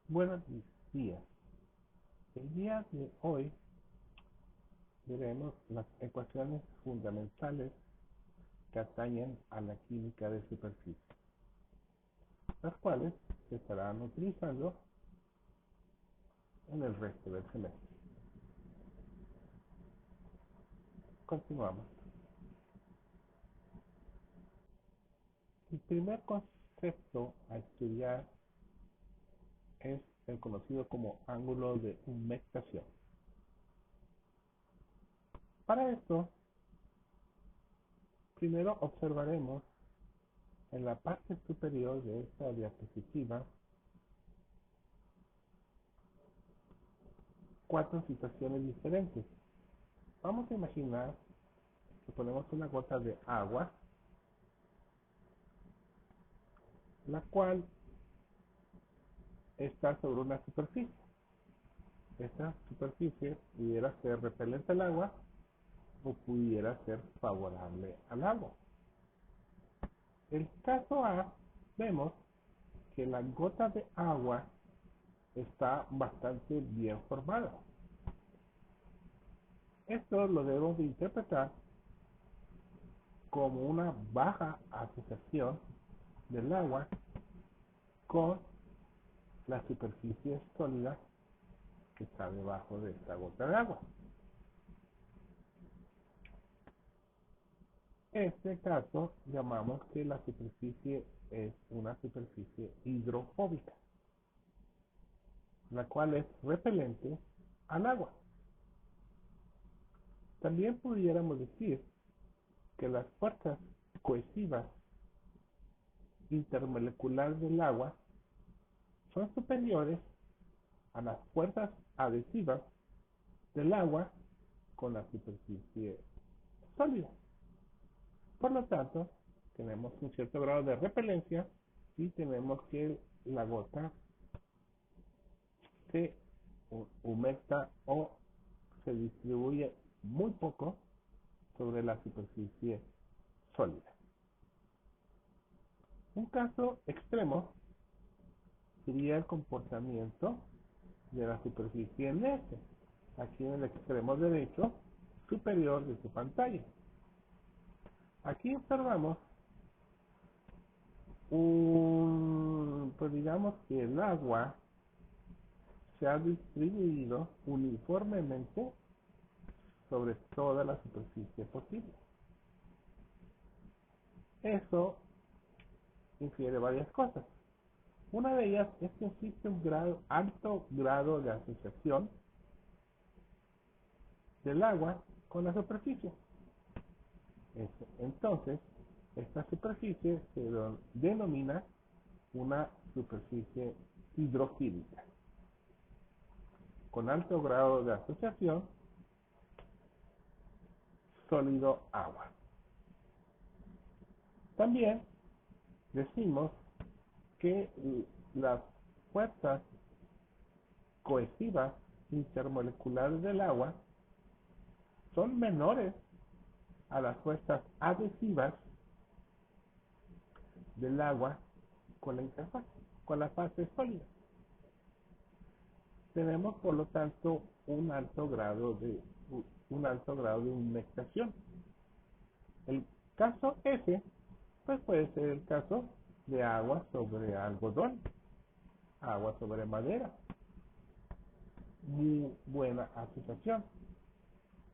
Buenos días. El día de hoy veremos las ecuaciones fundamentales que atañen a la química de superficie, las cuales se estarán utilizando en el resto del semestre. Continuamos. El primer concepto a estudiar es el conocido como ángulo de humectación. Para esto, primero observaremos en la parte superior de esta diapositiva cuatro situaciones diferentes. Vamos a imaginar que ponemos una gota de agua, la cual está sobre una superficie. Esta superficie pudiera ser repelente al agua o pudiera ser favorable al agua. El caso A, vemos que la gota de agua está bastante bien formada. Esto lo debemos de interpretar como una baja asociación del agua con la superficie sólida que está debajo de esta gota de agua. Este caso llamamos que la superficie es una superficie hidrofóbica, la cual es repelente al agua. También pudiéramos decir que las fuerzas cohesivas intermoleculares del agua son superiores a las fuerzas adhesivas del agua con la superficie sólida. Por lo tanto, tenemos un cierto grado de repelencia y tenemos que la gota se humecta o se distribuye muy poco sobre la superficie sólida. Un caso extremo sería el comportamiento de la superficie en este, aquí en el extremo derecho superior de su pantalla. Aquí observamos pues digamos que el agua se ha distribuido uniformemente sobre toda la superficie posible. Eso infiere varias cosas. Una de ellas es que existe un alto grado de asociación del agua con la superficie. Entonces, esta superficie se denomina una superficie hidrofílica, con alto grado de asociación sólido-agua. También decimos que las fuerzas cohesivas intermoleculares del agua son menores a las fuerzas adhesivas del agua con la interfaz, con la fase sólida. Tenemos por lo tanto un alto grado de humectación. El caso S pues puede ser el caso de agua sobre algodón, agua sobre madera. Muy buena asociación,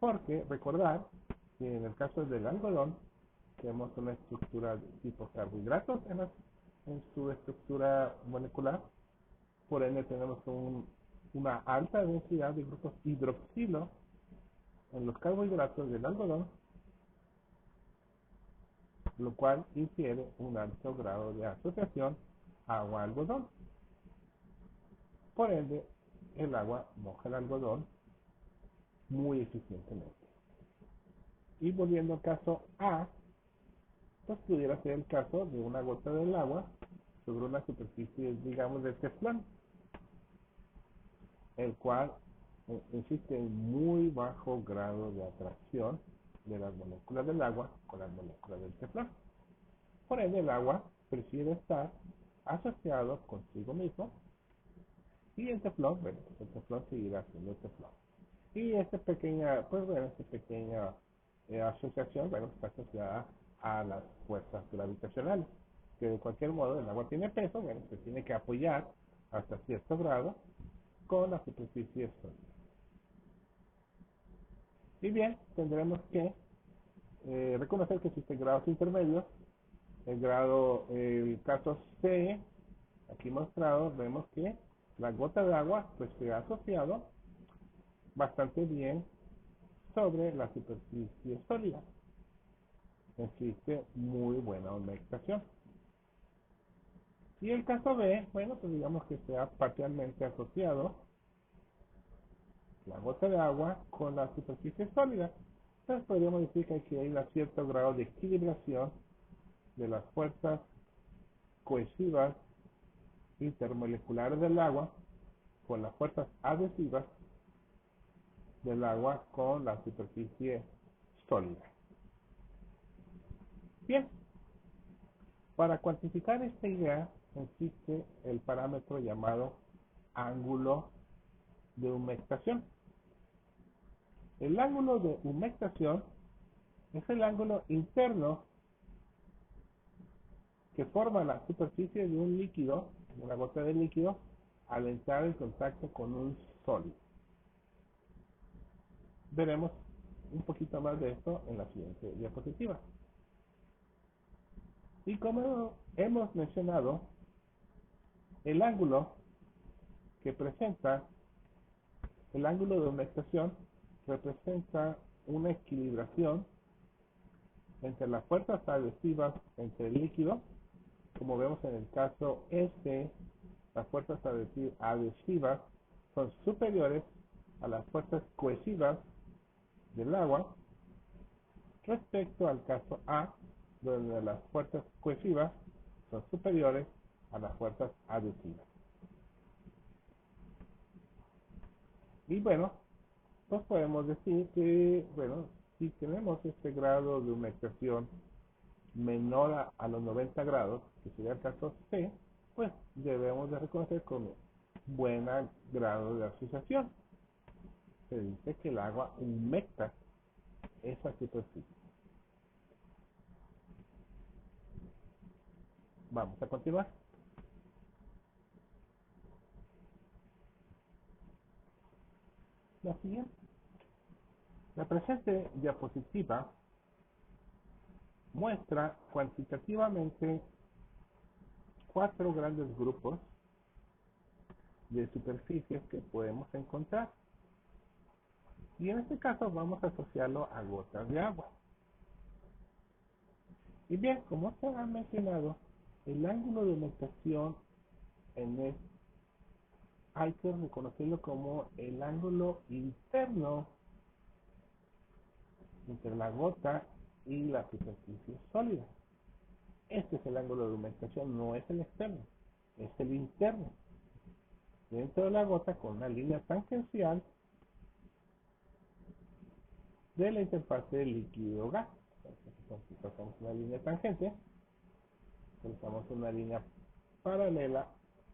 porque recordar que en el caso del algodón tenemos una estructura de tipo carbohidratos en su estructura molecular, por ende tenemos una alta densidad de grupos hidroxilo en los carbohidratos del algodón, lo cual infiere un alto grado de asociación agua-algodón. Por ende, el agua moja el algodón muy eficientemente. Y volviendo al caso A, pues pudiera ser el caso de una gota del agua sobre una superficie, digamos, de teflón, el cual existe un muy bajo grado de atracción de las moléculas del agua con las moléculas del teflón. Por ende, el agua prefiere estar asociado consigo mismo Y el teflón, bueno, pues el teflón seguirá siendo teflón. Y esta pequeña, pues bueno, esta pequeña asociación, bueno, está asociada a las fuerzas gravitacionales, que de cualquier modo el agua tiene peso, bueno, se tiene que apoyar hasta cierto grado con la superficie sólida. Y bien, tendremos que reconocer que existen grados intermedios. El caso C, aquí mostrado, vemos que la gota de agua pues se ha asociado bastante bien sobre la superficie sólida. Existe muy buena humectación. Y el caso B, bueno, pues digamos que se ha parcialmente asociado la gota de agua con la superficie sólida. Entonces podríamos decir que aquí hay un cierto grado de equilibración de las fuerzas cohesivas intermoleculares del agua con las fuerzas adhesivas del agua con la superficie sólida. Bien, para cuantificar esta idea existe el parámetro llamado ángulo de humectación. El ángulo de humectación es el ángulo interno que forma la superficie de un líquido, una gota de líquido, al entrar en contacto con un sólido. Veremos un poquito más de esto en la siguiente diapositiva. Y como hemos mencionado, el ángulo que presenta el ángulo de humectación representa una equilibración entre las fuerzas adhesivas entre el líquido, como vemos en el caso este, las fuerzas adhesivas son superiores a las fuerzas cohesivas del agua, respecto al caso A, donde las fuerzas cohesivas son superiores a las fuerzas adhesivas. Y bueno, pues podemos decir que, bueno, si tenemos este grado de humectación menor a los 90 grados, que sería el caso C, pues debemos de reconocer con buen grado de asociación. Se dice que el agua humecta esa superficie. Vamos a continuar. La siguiente. La presente diapositiva muestra cuantitativamente 4 grandes grupos de superficies que podemos encontrar. Y en este caso vamos a asociarlo a gotas de agua. Y bien, como se ha mencionado, el ángulo de humectación hay que reconocerlo como el ángulo interno entre la gota y la superficie sólida. Este es el ángulo de humectación, no es el externo, es el interno. Dentro de la gota con una línea tangencial de la interfase líquido-gas. Entonces, trazamos una línea tangente, trazamos una línea paralela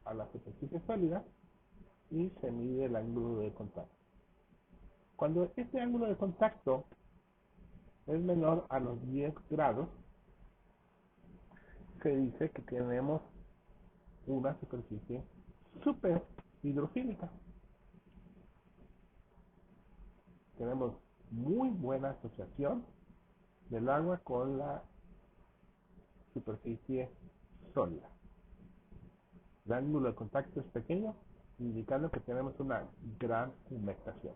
a la superficie sólida y se mide el ángulo de contacto. Cuando este ángulo de contacto es menor a los 10 grados, se dice que tenemos una superficie super hidrofílica. Tenemos muy buena asociación del agua con la superficie sólida. El ángulo de contacto es pequeño, indicando que tenemos una gran humectación.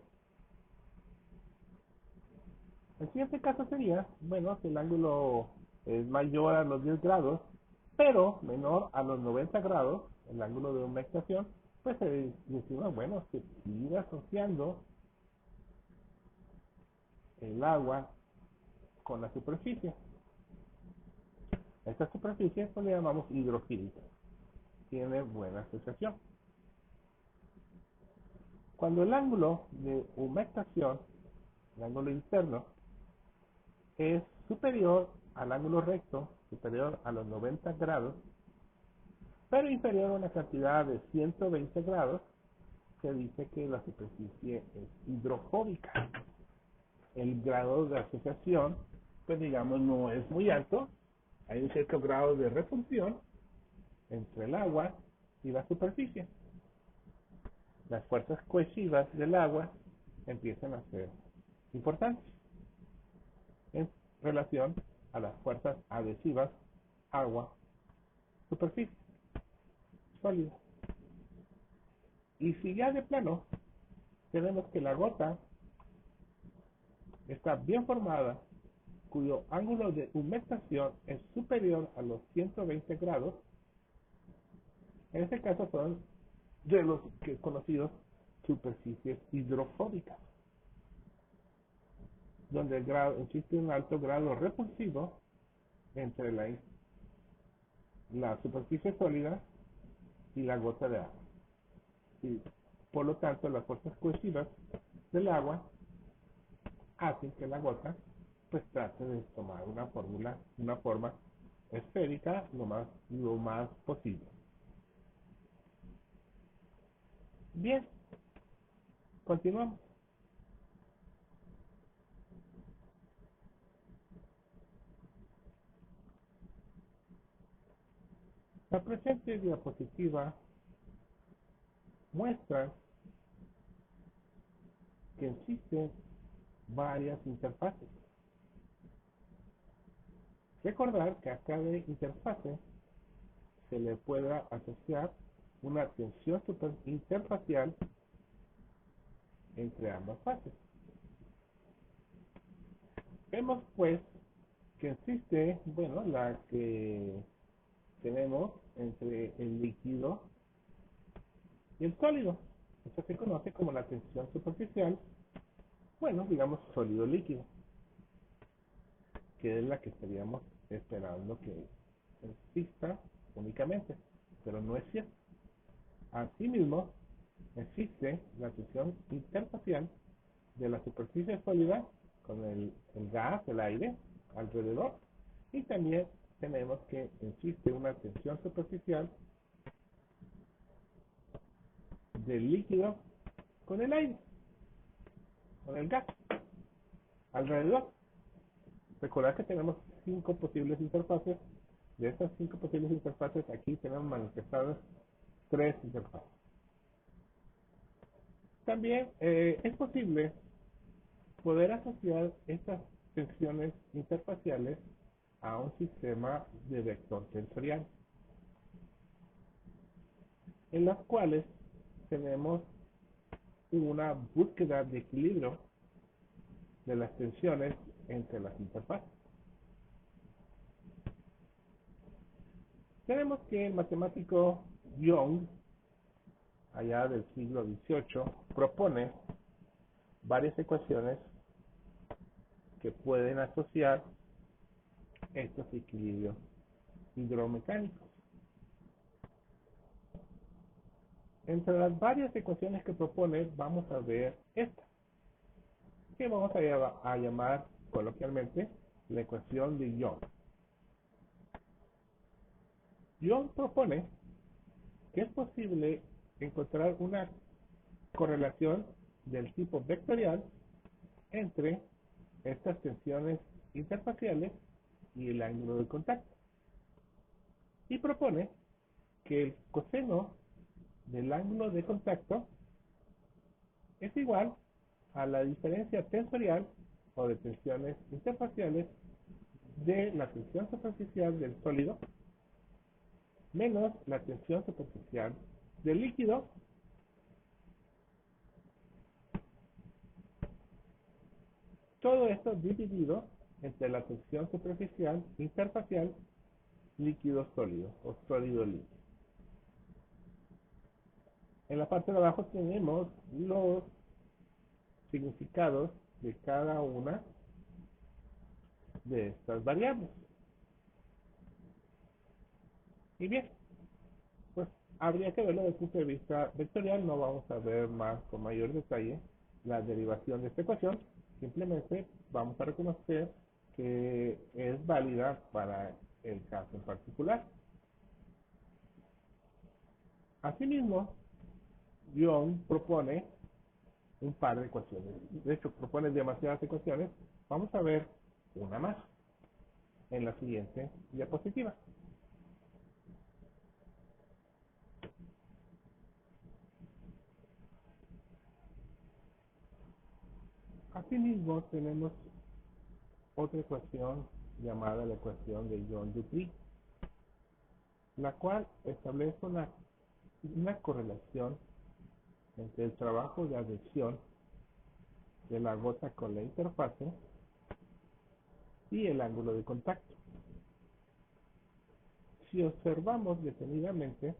El siguiente caso sería, bueno, si el ángulo es mayor a los 10 grados, pero menor a los 90 grados, el ángulo de humectación, pues se decimos, bueno, se sigue asociando el agua con la superficie. Esta superficie pues, le llamamos hidrofílica. Tiene buena asociación. Cuando el ángulo de humectación, el ángulo interno, es superior al ángulo recto, superior a los 90 grados, pero inferior a una cantidad de 120 grados, se dice que la superficie es hidrofóbica. El grado de asociación, pues digamos, no es muy alto. Hay un cierto grado de repulsión entre el agua y la superficie. Las fuerzas cohesivas del agua empiezan a ser importantes en relación a las fuerzas adhesivas agua, superficie, sólido. Y si ya de plano tenemos que la gota está bien formada, cuyo ángulo de humectación es superior a los 120 grados, en este caso son de los que conocidos superficies hidrofóbicas, donde existe un alto grado repulsivo entre la superficie sólida y la gota de agua. Y por lo tanto, las fuerzas cohesivas del agua hacen que la gota pues trate de tomar una forma esférica lo más posible. Bien, continuamos. La presente diapositiva muestra que existen varias interfaces. Recordar que a cada interfase se le puede asociar una tensión interfacial entre ambas fases. Vemos pues que existe, bueno, la que tenemos entre el líquido y el sólido. Esto se conoce como la tensión superficial, bueno, digamos sólido líquido, que es la que estaríamos esperando que exista únicamente, pero no es cierto. Asimismo, existe la tensión interfacial de la superficie sólida con el gas, el aire alrededor, y también tenemos que existe una tensión superficial del líquido con el aire, con el gas alrededor. Recordad que tenemos 5 posibles interfaces. De estas 5 posibles interfaces, aquí tenemos manifestadas 3 interfaces. También es posible poder asociar estas tensiones interfaciales a un sistema de vector tensorial, en las cuales tenemos una búsqueda de equilibrio de las tensiones entre las interfaces. Tenemos que el matemático Young, allá del siglo XVIII, propone varias ecuaciones que pueden asociar estos equilibrios hidromecánicos. Entre las varias ecuaciones que propone, vamos a ver esta, que vamos a llamar coloquialmente la ecuación de Young. Young propone que es posible encontrar una correlación del tipo vectorial entre estas tensiones interfaciales y el ángulo de contacto. Y propone que el coseno del ángulo de contacto es igual a la diferencia tensorial o de tensiones interfaciales de la tensión superficial del sólido menos la tensión superficial del líquido todo esto dividido entre la tensión superficial interfacial líquido sólido o sólido líquido. En la parte de abajo tenemos los significados de cada una de estas variables. Y bien, pues habría que verlo desde el punto de vista vectorial, no vamos a ver más con mayor detalle la derivación de esta ecuación, simplemente vamos a reconocer que es válida para el caso en particular. Asimismo, Young propone un par de ecuaciones. De hecho, propone demasiadas ecuaciones. Vamos a ver una más en la siguiente diapositiva. Asimismo, tenemos otra ecuación llamada la ecuación de Young-Dupree, la cual establece una correlación entre el trabajo de adhesión de la gota con la interfase y el ángulo de contacto. Si observamos detenidamente,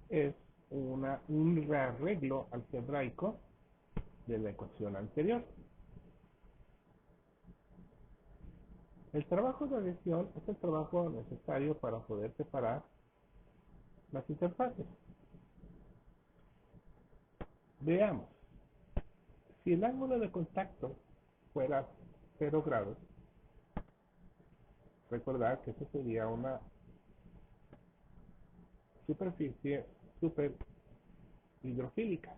es un rearreglo algebraico de la ecuación anterior. El trabajo de adhesión es el trabajo necesario para poder separar las interfaces. Veamos, si el ángulo de contacto fuera 0 grados, recordar que eso sería una superficie super hidrofílica,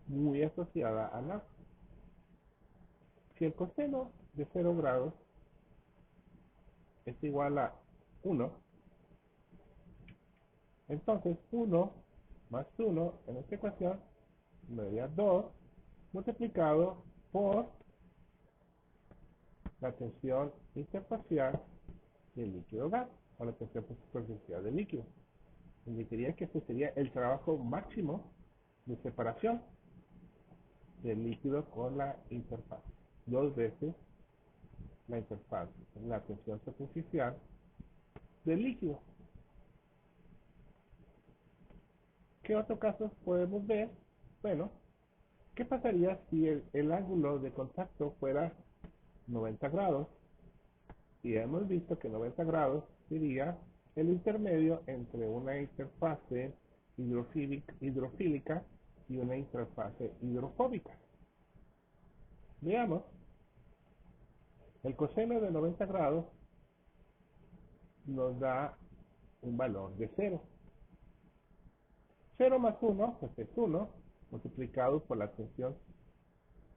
muy asociada al agua. Si el coseno de 0 grados es igual a 1, entonces 1 más 1 en esta ecuación me daría 2 multiplicado por la tensión interfacial del líquido gas o la tensión superficial del líquido. Indicaría que este sería el trabajo máximo de separación del líquido con la interfaz. Dos veces la interfaz, la tensión superficial del líquido. ¿Qué otros casos podemos ver? Bueno, ¿qué pasaría si el ángulo de contacto fuera 90 grados? Y hemos visto que 90 grados sería el intermedio entre una interfase hidrofílica y una interfase hidrofóbica. Veamos, el coseno de 90 grados nos da un valor de 0. 0 más 1, pues es 1, multiplicado por la tensión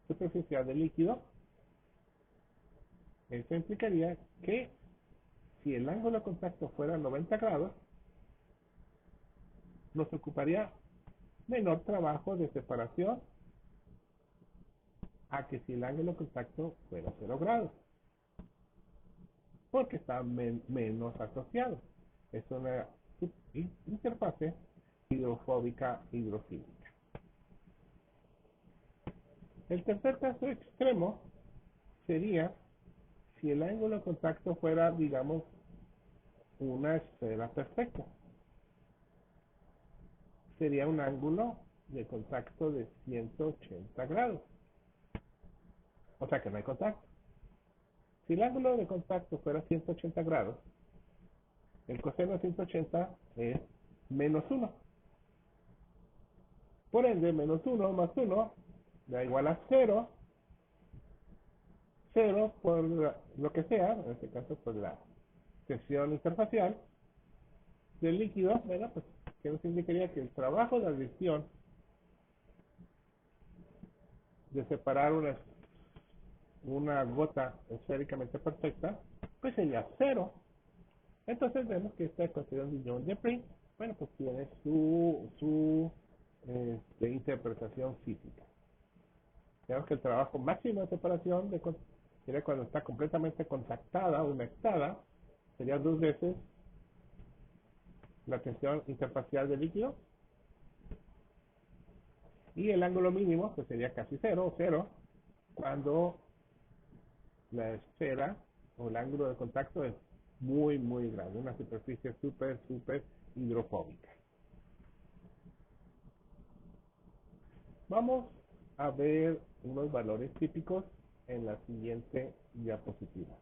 superficial del líquido. Eso implicaría que si el ángulo de contacto fuera 90 grados, nos ocuparía menor trabajo de separación a que si el ángulo de contacto fuera 0 grados, porque está menos asociado. Es una interfase hidrofóbica hidrofílica. El tercer caso extremo sería si el ángulo de contacto fuera, digamos, una esfera perfecta. Sería un ángulo de contacto de 180 grados. O sea que no hay contacto. Si el ángulo de contacto fuera 180 grados, el coseno de 180 es menos 1. Por ende, menos 1 más 1 da igual a 0. 0 por lo que sea, en este caso por la tensión interfacial del líquido. Bueno, pues que nos indicaría que el trabajo de adhesión de separar una gota esféricamente perfecta, pues sería 0. Entonces vemos que esta ecuación de Young-Dupree, bueno, pues tiene su interpretación física. Vemos que el trabajo máximo de separación sería cuando está completamente contactada, humectada, sería 2 veces la tensión interfacial del líquido. Y el ángulo mínimo pues sería casi 0, cuando la esfera o el ángulo de contacto es muy, muy grande, una superficie súper hidrofóbica. Vamos a ver unos valores típicos en la siguiente diapositiva.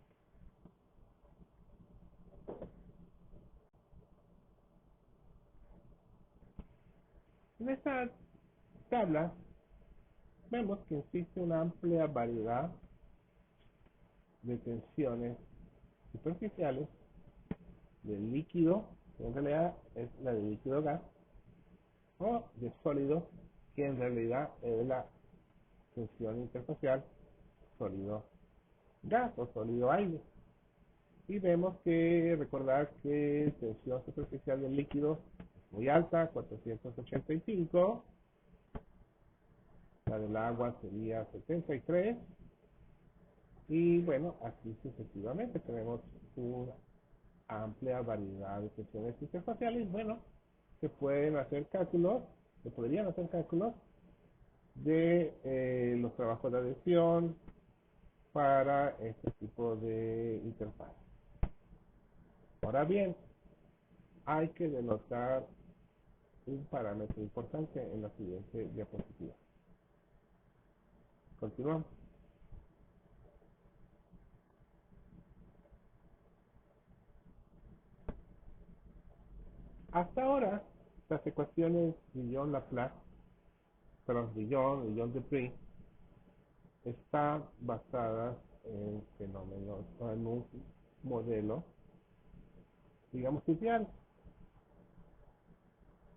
En esta tabla vemos que existe una amplia variedad de tensiones superficiales del líquido, en realidad es la del líquido gas, o de sólido, que en realidad es la tensión interfacial sólido gas o sólido aire. Y vemos que recordar que tensión superficial del líquido es muy alta, 485, la del agua sería 73, y bueno, así sucesivamente tenemos una amplia variedad de tensiones interfaciales. Bueno, se pueden hacer cálculos, se podrían hacer cálculos de los trabajos de adhesión para este tipo de interfaz. Ahora bien, hay que denotar un parámetro importante en la siguiente diapositiva. Continuamos. Hasta ahora, las ecuaciones Dillon-Laplace, perdón, Dillon-Dupri, están basadas en fenómenos o en un modelo, digamos, ideal.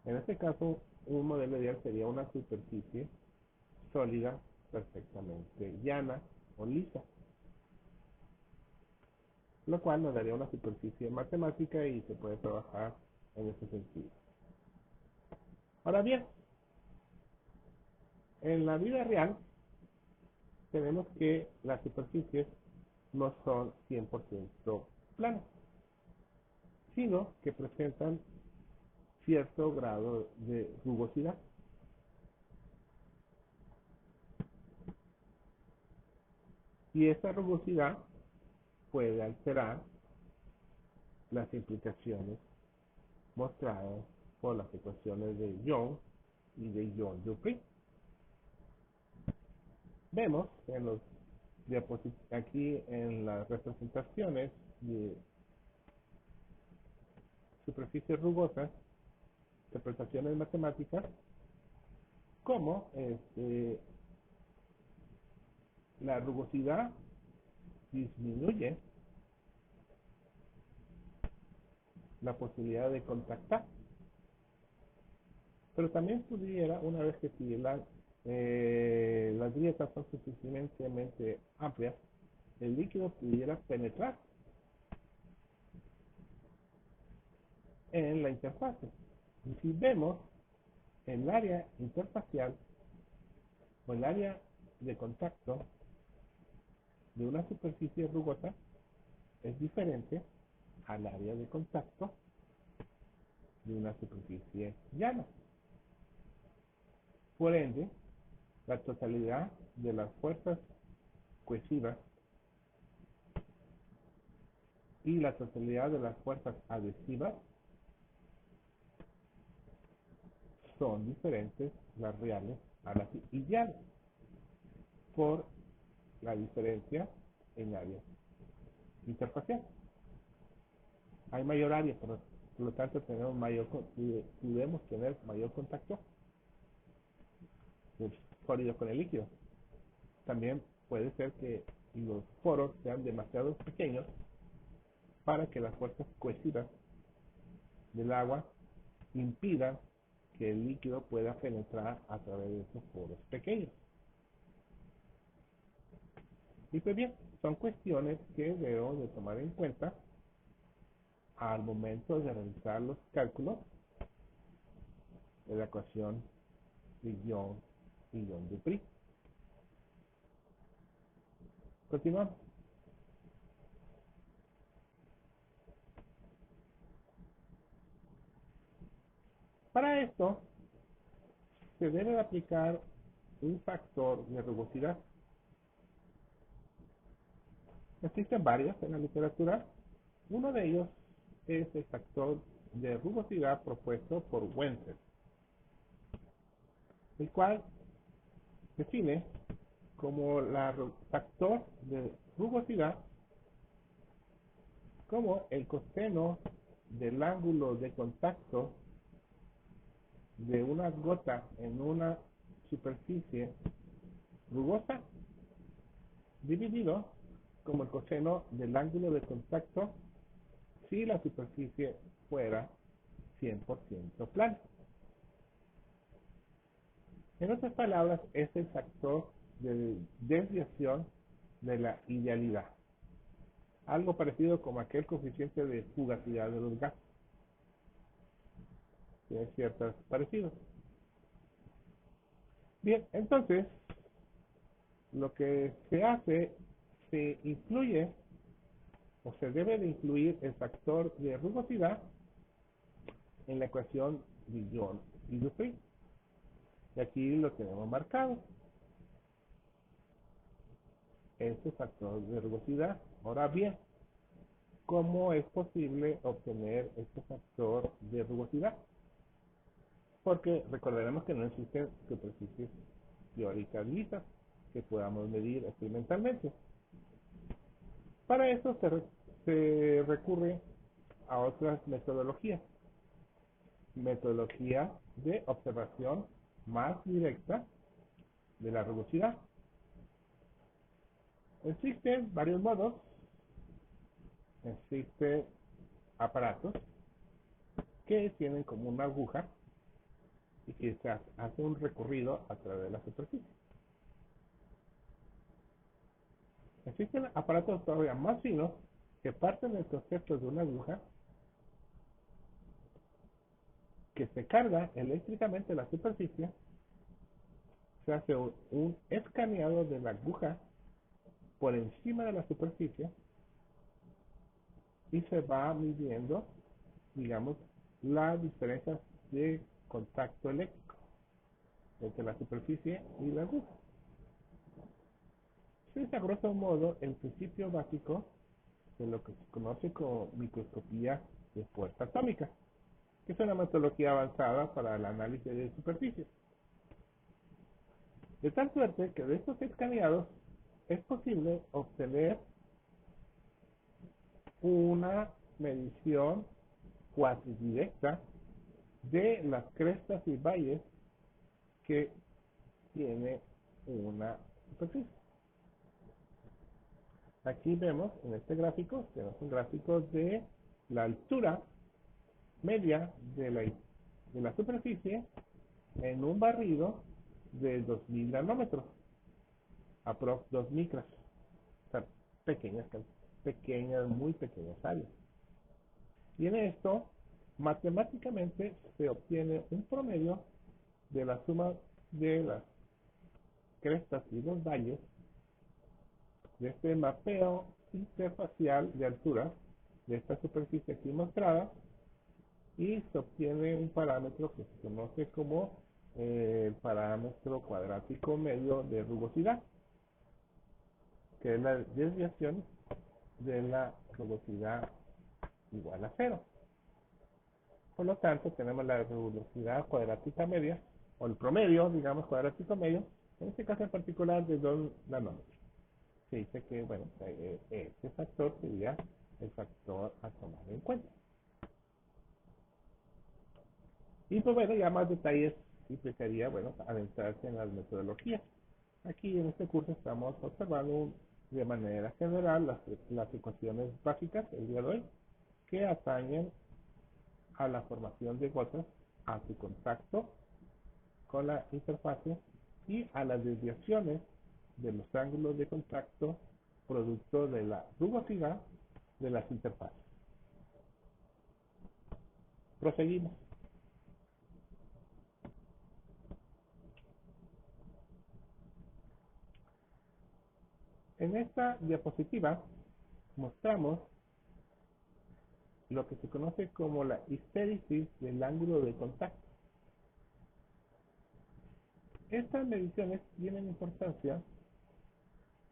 En este caso, un modelo ideal sería una superficie sólida, perfectamente llana o lisa, lo cual nos daría una superficie matemática y se puede trabajar en ese sentido. Ahora bien, en la vida real tenemos que las superficies no son 100% planas, sino que presentan cierto grado de rugosidad. Y esa rugosidad puede alterar las implicaciones mostradas por las ecuaciones de Young y de Dillon-Dupri. Vemos en los aquí en las representaciones de superficies rugosas, representaciones matemáticas, cómo la rugosidad disminuye la posibilidad de contactar. Pero también pudiera, una vez que si las grietas son suficientemente amplias, el líquido pudiera penetrar en la interfase. Y si vemos el área interfacial o el área de contacto de una superficie rugosa es diferente al área de contacto de una superficie llana. Por ende, la totalidad de las fuerzas cohesivas y la totalidad de las fuerzas adhesivas son diferentes, las reales a las ideales, por la diferencia en área interfacial. Hay mayor área, por lo tanto tenemos podemos tener mayor contacto del sólido con el líquido. También puede ser que los poros sean demasiado pequeños para que las fuerzas cohesivas del agua impidan que el líquido pueda penetrar a través de esos poros pequeños. Y pues bien, son cuestiones que debo de tomar en cuenta al momento de realizar los cálculos de la ecuación de Young y Dupri. Continuamos. Para esto, se debe aplicar un factor de rugosidad. Existen varios en la literatura. Uno de ellos es el factor de rugosidad propuesto por Wenzel, el cual define como factor de rugosidad como el coseno del ángulo de contacto de una gota en una superficie rugosa dividido como el coseno del ángulo de contacto si la superficie fuera 100% plana. En otras palabras, es el factor de desviación de la idealidad. Algo parecido como aquel coeficiente de fugacidad de los gases. Tiene ciertos parecidos. Bien, entonces, lo que se hace, se incluye o se debe de incluir el factor de rugosidad en la ecuación de Young y Dupri. Y aquí lo tenemos marcado. Este factor de rugosidad. Ahora bien, ¿cómo es posible obtener este factor de rugosidad? Porque recordaremos que no existen superficies teóricas lisas que podamos medir experimentalmente. Para eso se recurre a otras metodologías. Metodología de observación más directa de la rugosidad. Existen varios modos. Existen aparatos que tienen como una aguja y que se hace un recorrido a través de la superficie. Existen aparatos todavía más finos que parten del concepto de una aguja que se carga eléctricamente la superficie, se hace un escaneado de la aguja por encima de la superficie y se va midiendo, digamos, la diferencia de contacto eléctrico entre la superficie y la aguja. Es a grosso modo el principio básico de lo que se conoce como microscopía de fuerza atómica, que es una metodología avanzada para el análisis de superficies. De tal suerte que de estos escaneados es posible obtener una medición cuasi directa de las crestas y valles que tiene una superficie. Aquí vemos en este gráfico, tenemos un gráfico de la altura media de la superficie en un barrido de 2000 nanómetros, aprox 2 micras, o sea, muy pequeñas áreas. Y en esto, matemáticamente se obtiene un promedio de la suma de las crestas y los valles de este mapeo interfacial de altura de esta superficie aquí mostrada, y se obtiene un parámetro que se conoce como el parámetro cuadrático medio de rugosidad, que es la desviación de la rugosidad igual a 0. Por lo tanto, tenemos la rugosidad cuadrática media, o el promedio, digamos, cuadrático medio, en este caso en particular de 2 nanómetros. Se dice que, bueno, este factor sería el factor a tomar en cuenta. Y pues bueno, ya más detalles implicaría, bueno, adentrarse en las metodologías. Aquí en este curso estamos observando de manera general las ecuaciones básicas el día de hoy que atañen a la formación de gotas, a su contacto con la interfase y a las desviaciones de los ángulos de contacto producto de la rugosidad de las interfaces. Proseguimos. En esta diapositiva mostramos lo que se conoce como la histéresis del ángulo de contacto. Estas mediciones tienen importancia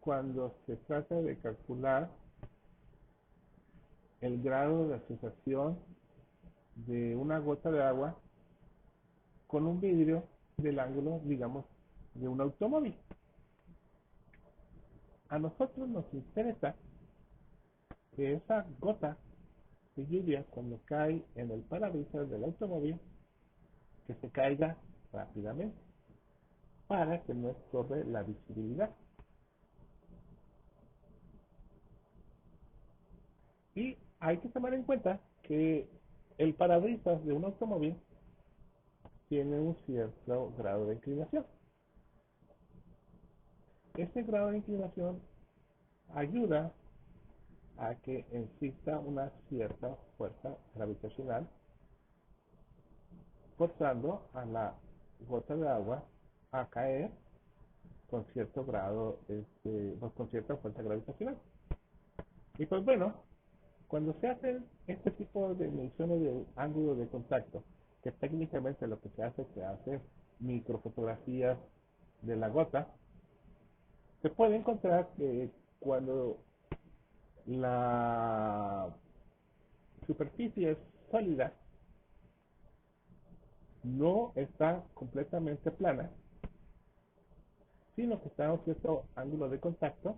cuando se trata de calcular el grado de asociación de una gota de agua con un vidrio del ángulo, digamos, de un automóvil. A nosotros nos interesa que esa gota de lluvia, cuando cae en el parabrisas del automóvil, que se caiga rápidamente para que no estorbe la visibilidad. Y hay que tomar en cuenta que el parabrisas de un automóvil tiene un cierto grado de inclinación. Este grado de inclinación ayuda a que exista una cierta fuerza gravitacional, forzando a la gota de agua a caer con cierto grado, pues con cierta fuerza gravitacional. Y pues bueno, cuando se hacen este tipo de mediciones de ángulo de contacto, que técnicamente lo que se hace microfotografías de la gota, se puede encontrar que cuando la superficie es sólida, no está completamente plana, sino que está a un cierto ángulo de contacto,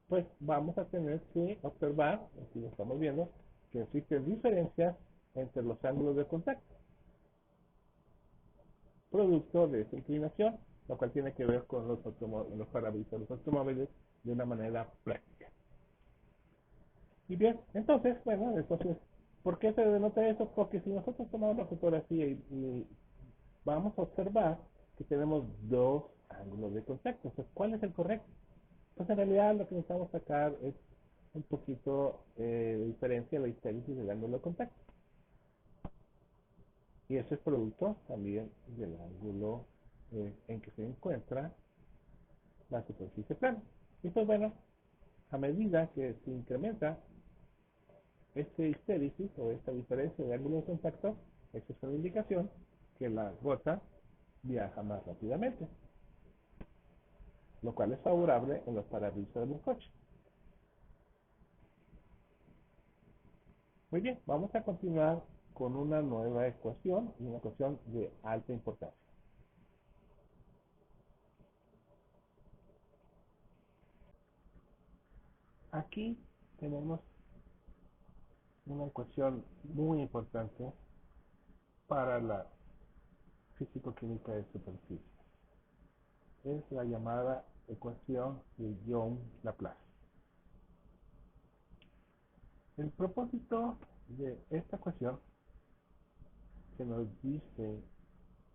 pues vamos a tener que observar, aquí lo estamos viendo, que existen diferencias entre los ángulos de contacto, producto de esa inclinación, lo cual tiene que ver con los parabrisas de los automóviles de una manera práctica. Y bien, entonces, ¿por qué se denota eso? Porque si nosotros tomamos la fotografía y vamos a observar que tenemos dos ángulos de contacto, entonces, ¿cuál es el correcto? Pues en realidad lo que necesitamos sacar es un poquito de diferencia la histéresis del ángulo de contacto. Y eso es producto también del ángulo en que se encuentra la superficie plana. Y pues bueno, a medida que se incrementa este histéresis o esta diferencia de ángulo de contacto, eso es una indicación que la gota viaja más rápidamente, lo cual es favorable en los parabrisas del coche. Muy bien, vamos a continuar con una nueva ecuación, y una ecuación de alta importancia. Aquí tenemos una ecuación muy importante para la físico-química de superficie. Es la llamada ecuación de Young-Laplace. El propósito de esta ecuación, que nos dice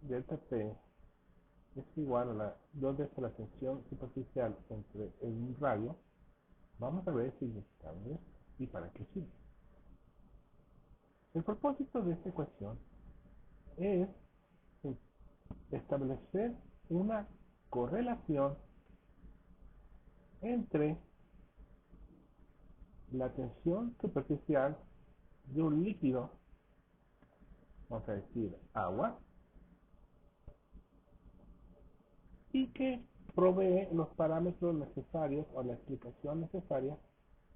delta P es igual a la 2 veces la tensión superficial entre un radio, vamos a ver el significado de esto y para qué sirve. El propósito de esta ecuación es establecer una correlación entre la tensión superficial de un líquido, vamos a decir agua, y que provee los parámetros necesarios o la explicación necesaria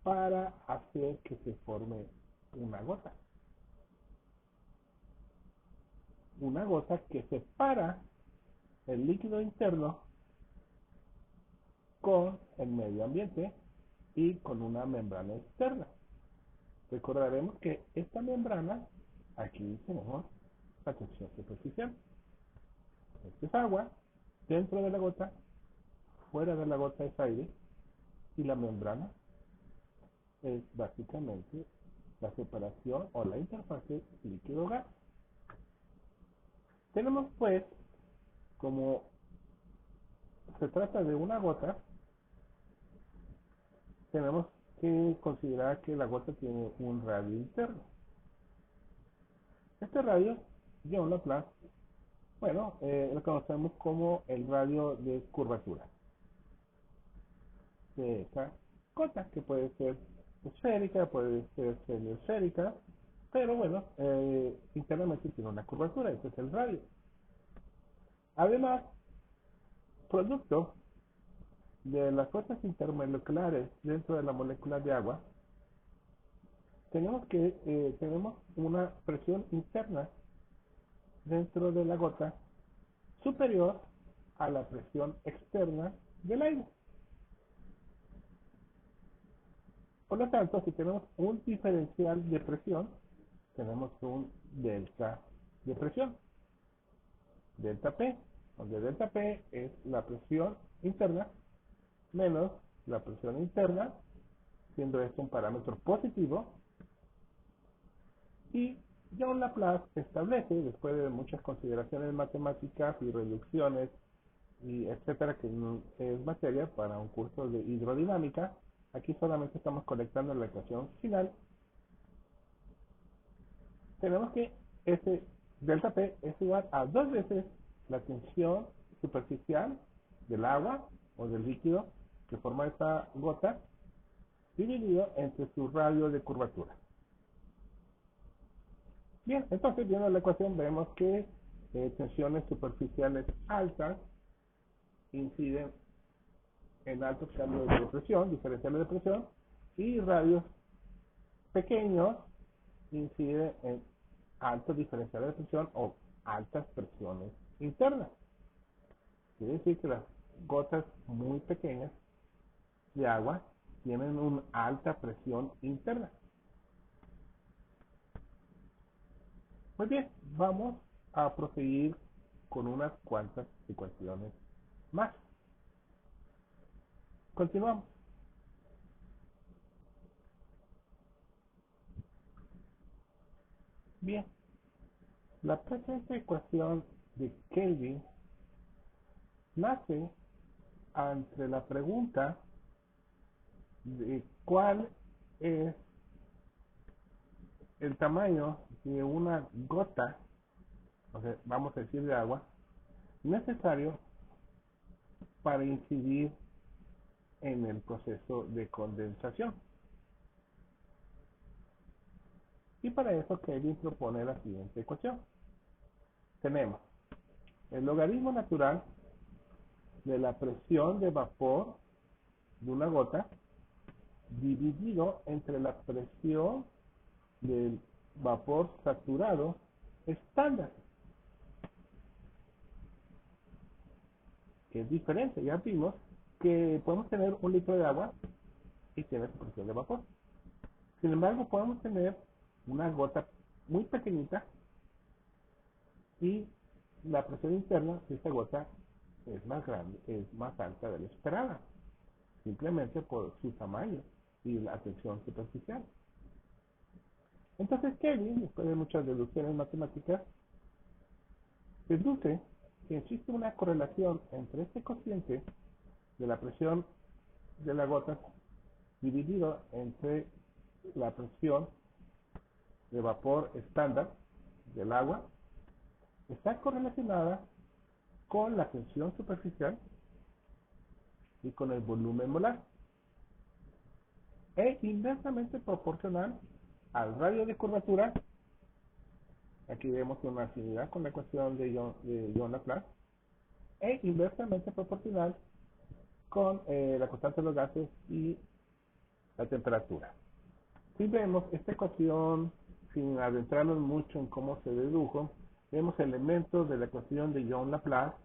para hacer que se forme una gota. Una gota que separa el líquido interno con el medio ambiente y con una membrana externa. Recordaremos que esta membrana, aquí tenemos la tensión superficial. Esto es agua, dentro de la gota, fuera de la gota es aire, y la membrana es básicamente la separación o la interfase líquido-gas. Tenemos pues, como se trata de una gota, tenemos que considerar que la gota tiene un radio interno. Este radio, John Laplace, lo conocemos como el radio de curvatura de esta gota, que puede ser esférica, puede ser semiesférica, pero internamente tiene una curvatura, ese es el radio. Además, producto de las fuerzas intermoleculares dentro de la molécula de agua, tenemos una presión interna dentro de la gota superior a la presión externa del aire. Por lo tanto, si tenemos un diferencial de presión, tenemos un delta de presión, delta P, donde delta P es la presión interna menos la presión interna, siendo esto un parámetro positivo, y John Laplace establece, después de muchas consideraciones matemáticas y reducciones y etcétera, que es materia para un curso de hidrodinámica. Aquí solamente estamos conectando la ecuación final. Tenemos que ese delta P es igual a 2 veces la tensión superficial del agua o del líquido que forma esta gota dividido entre su radio de curvatura. Bien, entonces viendo la ecuación vemos que tensiones superficiales altas inciden en altos cambios de presión, diferenciales de presión, y radios pequeños inciden en altos diferenciales de presión o altas presiones internas. Quiere decir que las gotas muy pequeñas de agua tienen una alta presión interna. Muy bien, vamos a proseguir con unas cuantas ecuaciones más. Continuamos. Bien, la presente ecuación de Kelvin nace ante la pregunta de cuál es el tamaño de una gota, o sea, vamos a decir de agua, necesario para incidir en el proceso de condensación. Y para eso Kelvin propone la siguiente ecuación. Tenemos el logaritmo natural de la presión de vapor de una gota dividido entre la presión del vapor saturado estándar, que es diferente. Ya vimos que podemos tener un litro de agua y tiene su presión de vapor. Sin embargo, podemos tener una gota muy pequeñita y la presión interna de esta gota es más grande, es más alta de la esperada, simplemente por su tamaño y la tensión superficial. Entonces Kelvin, después de muchas deducciones matemáticas, deduce que existe una correlación entre este cociente de la presión de la gota dividido entre la presión de vapor estándar del agua, está correlacionada con la tensión superficial y con el volumen molar, e inversamente proporcional al radio de curvatura. Aquí vemos una afinidad con la ecuación de John Laplace, e inversamente proporcional con la constante de los gases y la temperatura. Si vemos esta ecuación, sin adentrarnos mucho en cómo se dedujo, vemos elementos de la ecuación de John Laplace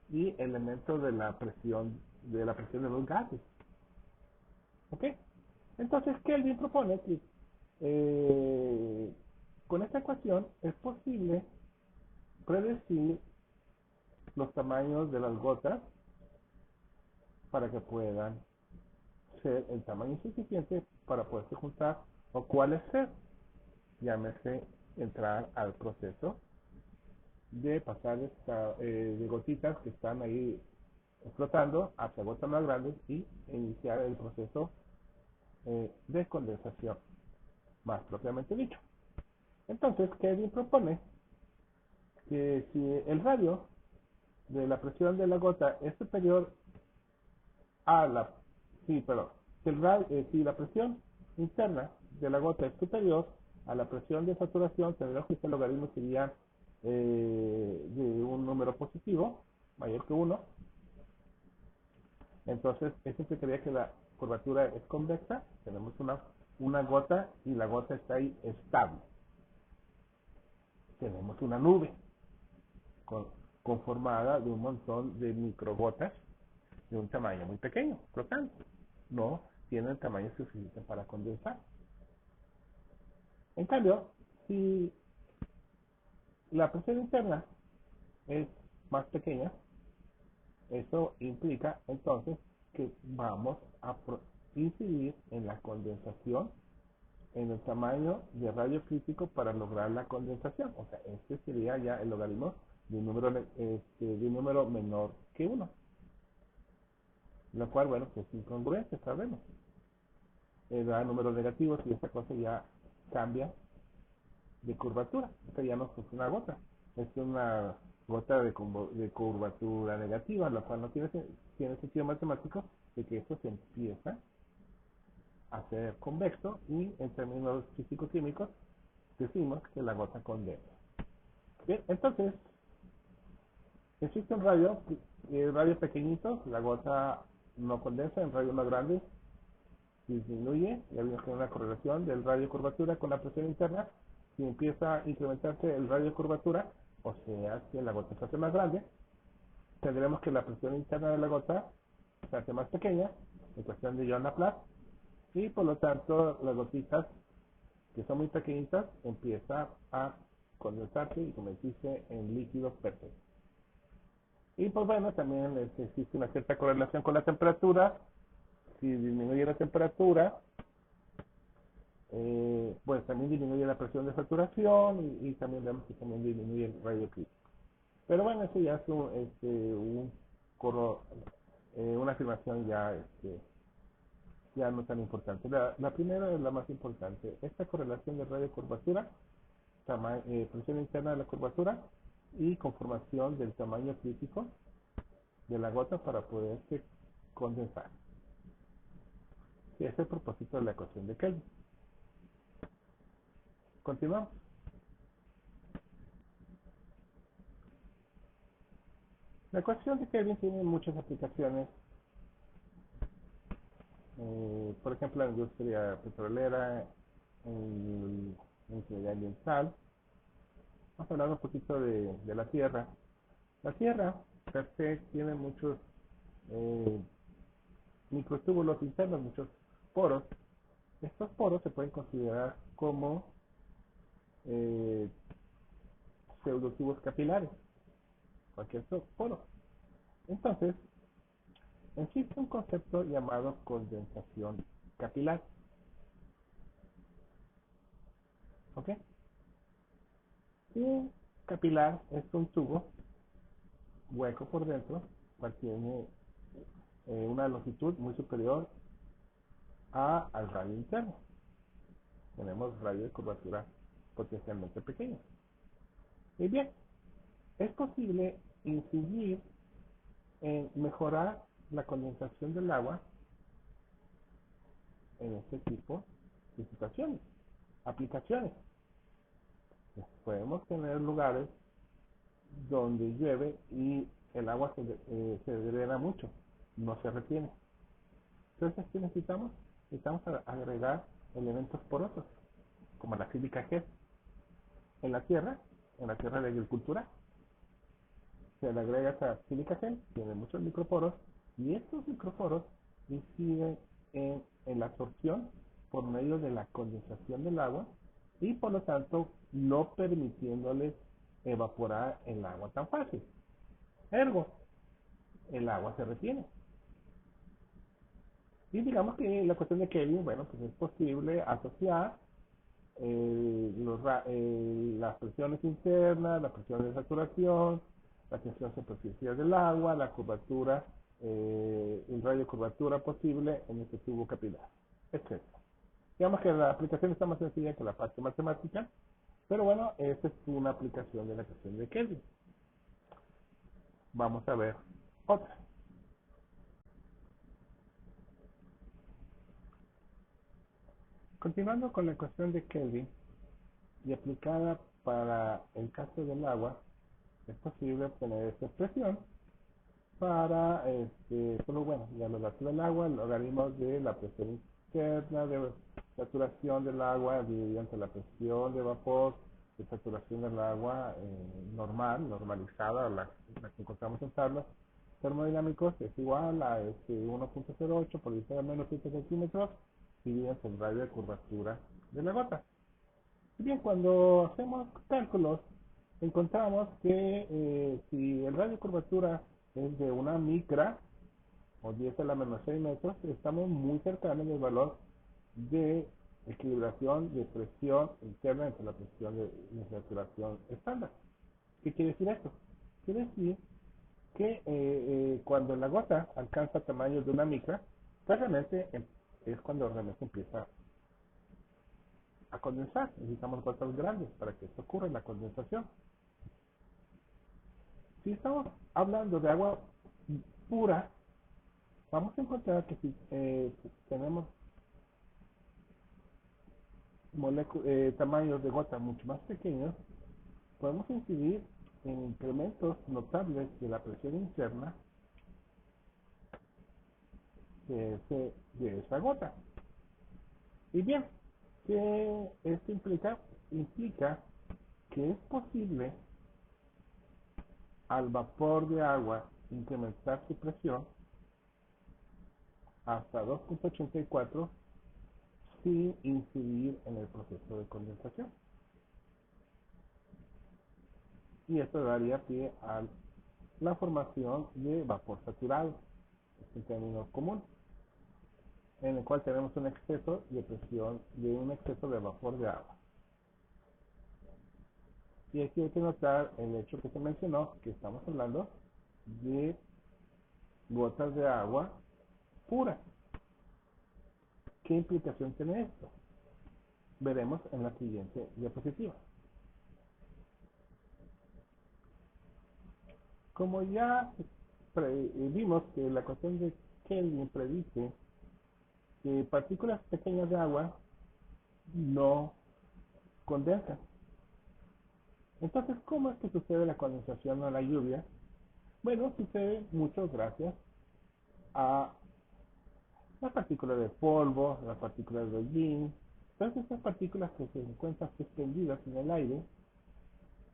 y elementos de la presión de los gases. ¿Ok? Entonces Kelvin propone que con esta ecuación es posible predecir los tamaños de las gotas para que puedan ser el tamaño suficiente para poderse juntar, o cuál es ser, llámese entrar al proceso de pasar de gotitas que están ahí flotando hacia gotas más grandes y iniciar el proceso de condensación, más propiamente dicho. Entonces Kelvin propone que si el radio de la presión de la gota es superior a la, sí, perdón, si la presión interna de la gota es superior a la presión de saturación, tendremos que este logaritmo sería de un número positivo, mayor que 1. Entonces, eso significaría que la curvatura es convexa, tenemos una gota y la gota está ahí estable. Tenemos una nube conformada de un montón de microgotas de un tamaño muy pequeño, flotando. No tienen el tamaño suficiente para condensar. En cambio, si la presión interna es más pequeña, eso implica entonces que vamos a incidir en la condensación en el tamaño de radio crítico para lograr la condensación. O sea, este sería ya el logaritmo de un número menor que 1, lo cual, bueno, pues es incongruente, sabemos. Da números negativos y esta cosa ya cambia de curvatura. Esta ya no es una gota, es una gota de curvatura negativa, lo cual no tiene sentido matemático de que esto se empieza a ser convexo y en términos físico-químicos decimos que la gota condensa. Bien, entonces existen radios pequeñitos, la gota no condensa, en radios más grandes disminuye, ya vimos que hay una correlación del radio de curvatura con la presión interna. Si empieza a incrementarse el radio de curvatura, o sea que la gota se hace más grande, tendremos que la presión interna de la gota se hace más pequeña, en cuestión de John Laplace, y por lo tanto las gotitas que son muy pequeñitas empiezan a condensarse y convertirse en líquidos perfectos. Y pues bueno, también existe una cierta correlación con la temperatura. Si disminuye la temperatura, pues también disminuye la presión de saturación y también vemos que también disminuye el radio crítico. Pero bueno, eso ya es una afirmación ya no tan importante. La primera es la más importante. Esta correlación de radio curvatura, presión interna de la curvatura y conformación del tamaño crítico de la gota para poderse condensar. Y ese es el propósito de la ecuación de Kelvin. Continuamos. La ecuación de Kelvin tiene muchas aplicaciones. Por ejemplo, en la industria petrolera, en la ingeniería ambiental. Vamos a hablar un poquito de la Tierra. La Tierra, per se, tiene muchos eh, microtúbulos internos, muchos poros. Estos poros se pueden considerar como eh, pseudotubos capilares, cualquier poro. Entonces, existe un concepto llamado condensación capilar. ¿Ok? Y un capilar es un tubo hueco por dentro, cual tiene una longitud muy superior al radio interno. Tenemos radio de curvatura potencialmente pequeño. Y bien, es posible incidir en mejorar la condensación del agua en este tipo de situaciones, aplicaciones. Podemos tener lugares donde llueve y el agua se drena mucho, no se retiene. Entonces, ¿qué necesitamos? Necesitamos agregar elementos porosos, como la sílica G. En la tierra de agricultura, se le agrega esa sílica G, tiene muchos microporos, y estos microporos inciden en la absorción por medio de la condensación del agua y por lo tanto no permitiéndoles evaporar el agua tan fácil. Ergo, el agua se retiene. Y digamos que la cuestión de Kelvin, bueno, pues es posible asociar las presiones internas, la presión de saturación, la tensión superficial del agua, la curvatura, el radio de curvatura posible en este tubo capilar, etc. Digamos que la aplicación está más sencilla que la parte matemática, pero bueno, esta es una aplicación de la ecuación de Kelvin. Vamos a ver otra. Continuando con la ecuación de Kelvin y aplicada para el caso del agua, es posible obtener esta expresión para, solo bueno, ya los datos del agua, logaritmos de la presión interna de saturación del agua dividido entre la presión de vapor de saturación del agua normalizada, la que encontramos en tablas termodinámicos, es igual a 1.08 por 10 a menos 7 centímetros dividido entre el radio de curvatura de la gota. Y bien, cuando hacemos cálculos, encontramos que si el radio de curvatura es de una micra, o 10 a la menos 6 metros, estamos muy cercanos del valor de equilibración de presión interna entre la presión de saturación estándar. ¿Qué quiere decir esto? Quiere decir que cuando la gota alcanza tamaño de una micra, pues realmente es cuando realmente empieza a condensar. Necesitamos gotas grandes para que esto ocurra en la condensación. Si estamos hablando de agua pura, vamos a encontrar que si tenemos tamaños de gota mucho más pequeños, podemos incidir en incrementos notables de la presión interna de esa gota. Y bien, ¿qué esto implica? Implica que es posible al vapor de agua incrementar su presión hasta 2.84 sin incidir en el proceso de condensación. Y esto daría pie a la formación de vapor saturado, es un término común, en el cual tenemos un exceso de presión, de un exceso de vapor de agua. Y aquí hay que notar el hecho que se mencionó, que estamos hablando de gotas de agua pura. ¿Qué implicación tiene esto? Veremos en la siguiente diapositiva. Como ya vimos que la ecuación de Kelvin predice que partículas pequeñas de agua no condensan. Entonces, ¿cómo es que sucede la condensación o la lluvia? Bueno, sucede mucho gracias a las partículas de polvo, las partículas de hollín. Todas estas partículas que se encuentran suspendidas en el aire